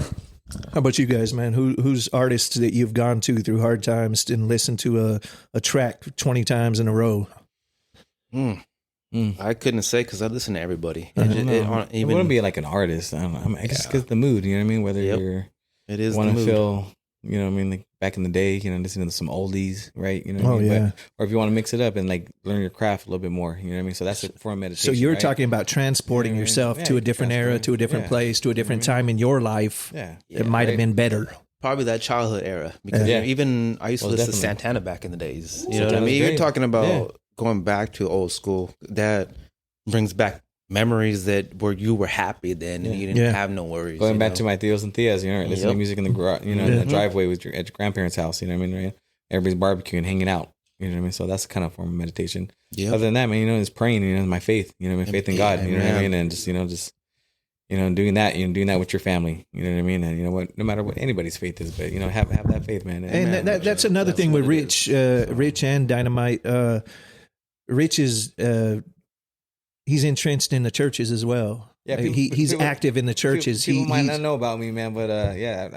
How about you guys, man? Who's artists that you've gone to through hard times and listened to a track 20 times in a row? I couldn't say because I listen to everybody. It wouldn't be like an artist. I don't know. I mean, just because the mood, you know what I mean? Whether it is want the to mood. feel, you know what I mean, like back in the day, you know, listening to some oldies, right? You know what I mean? yeah. Or if you want to mix it up and like learn your craft a little bit more, you know what I mean? So that's a form of meditation. So you're right? talking about transporting yourself to a different era, to a different place, to a different time in your life. Yeah. It might have been better. Probably that childhood era because even I used to listen to definitely. Santana back in the days. You know what I Santana's mean? You're great. talking about going back to old school. That brings back memories where you were happy then and you didn't have no worries. Going back to my Theos and Theas, you know, listening to music in the garage, you know, in the driveway at your grandparents' house, you know what I mean? Right? Everybody's barbecuing, hanging out, you know what I mean? So that's the kind of form of meditation. Yep. Other than that, man, you know, it's praying, you know, my faith, you know, my faith in God, you know what I mean? And just doing that, doing that with your family, you know what I mean? And you know what, no matter what anybody's faith is, but you know, have that faith, man. And that's another thing with Rich and Dynamite. Rich is he's entrenched in the churches as well. Yeah, he's active in the churches. People might not know about me, man, but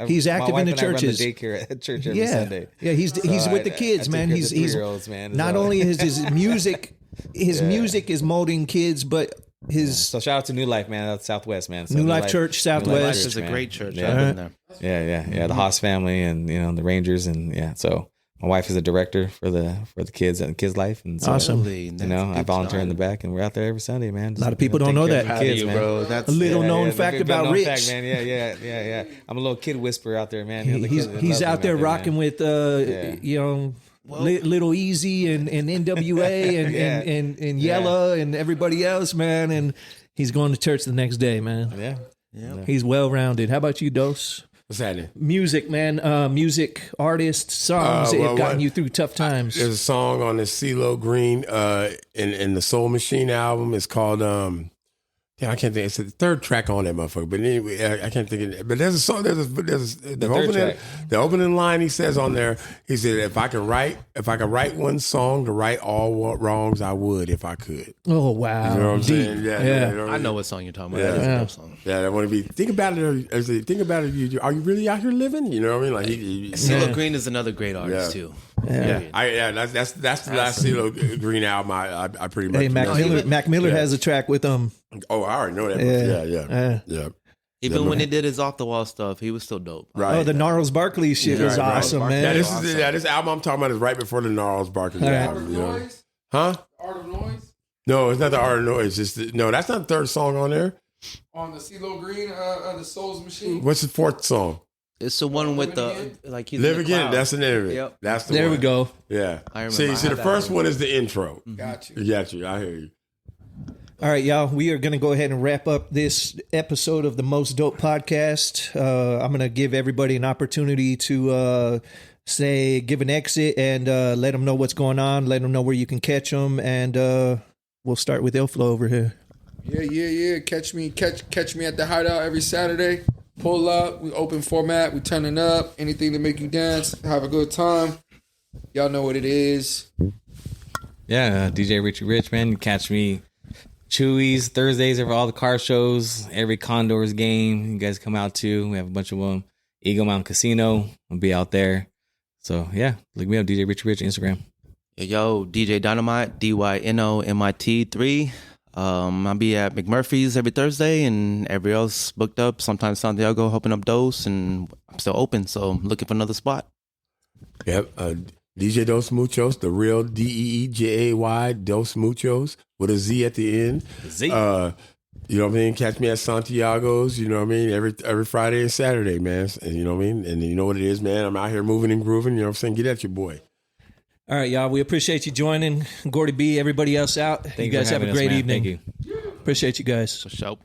he's active in the churches. I run the daycare at church every Sunday. Yeah, he's with the kids, man. He's man. Not only is his music is molding kids, but his so shout out to New Life, man. That's Southwest, man. So New Life Church Southwest. New Life is a great church. Yeah. I've been there. Yeah. The Haas family and you know the Rangers and so. My wife is a director for the kids and Kids Life, and so, awesome. You know, I volunteer in the back, and we're out there every Sunday, man. A lot of people don't know that. Kids, man. Bro. That's a little known fact about Rich. Fact, man. Yeah. I'm a little kid whisperer out there, man. He's out there rocking with you know. Little Easy and NWA and Yella and everybody else, man, and he's going to church the next day, man. Yeah. He's well rounded. How about you, Dos? What's happening? Music, man. Music, artists, songs that have gotten you through tough times. There's a song on the CeeLo Green in the Soul Machine album. It's called I can't think. It's the third track on that motherfucker. But anyway, I can't think of it. But there's a song. There's the opening line he says on there. He said, "If I could write one song to right all wrongs, I would if I could." Oh wow! You know what I'm Deep. saying? Yeah. I know what song you're talking about. Yeah. That's a dope song. Yeah, I want to be. Think about it. Think about it. Are you really out here living? You know what I mean? Like CeeLo Green is another great artist too. That's the last CeeLo Green album I pretty much. Hey, Mac Miller has a track with Oh, I already know that. Yeah. Even when he did his off the wall stuff, he was still dope. Right. Oh, the Gnarls Barkley shit was awesome, man. This album I'm talking about is right before the Gnarls Barkley album. You know? Huh? Art of Noise No, it's not the Art of Noise. That's not the third song on there. on the CeeLo Green, the Souls Machine. What's the fourth song? It's the one with the like he's Live in the Again. cloud. That's the name of it. Yep. That's the There one. we go. Yeah. I remember. See, the first one is the intro. Got you. Got you. I hear you. All right, y'all. We are going to go ahead and wrap up this episode of the Most Dope Podcast. I'm going to give everybody an opportunity to give an exit and let them know what's going on. Let them know where you can catch them, and we'll start with Ilflo over here. Yeah. Catch me at the Hideout every Saturday. Pull up. We open format. We turning up. Anything to make you dance. Have a good time. Y'all know what it is. Yeah, DJ Richie Rich, man. You catch me Chewy's Thursdays for all the car shows. Every Condors game you guys come out to. We have a bunch of them. Eagle Mountain Casino. I'll be out there. So yeah, look me up, DJ Richie Rich, Instagram. Yo, DJ Dynamite, DYNOMIT3. I'll be at McMurphy's every Thursday and every else booked up. Sometimes Santiago hoping up Dos, and I'm still open, so I'm looking for another spot. Yep. DJ Dos Muchos, the real DEEJAY Dos Muchos with a Z at the end. Z. You know what I mean? Catch me at Santiago's, you know what I mean? Every Friday and Saturday, man. And you know what I mean? And you know what it is, man? I'm out here moving and grooving, you know what I'm saying? Get at your boy. All right, y'all. We appreciate you joining. Gordy B, everybody else out. You guys have a great evening. Thank you. Appreciate you guys. For sure.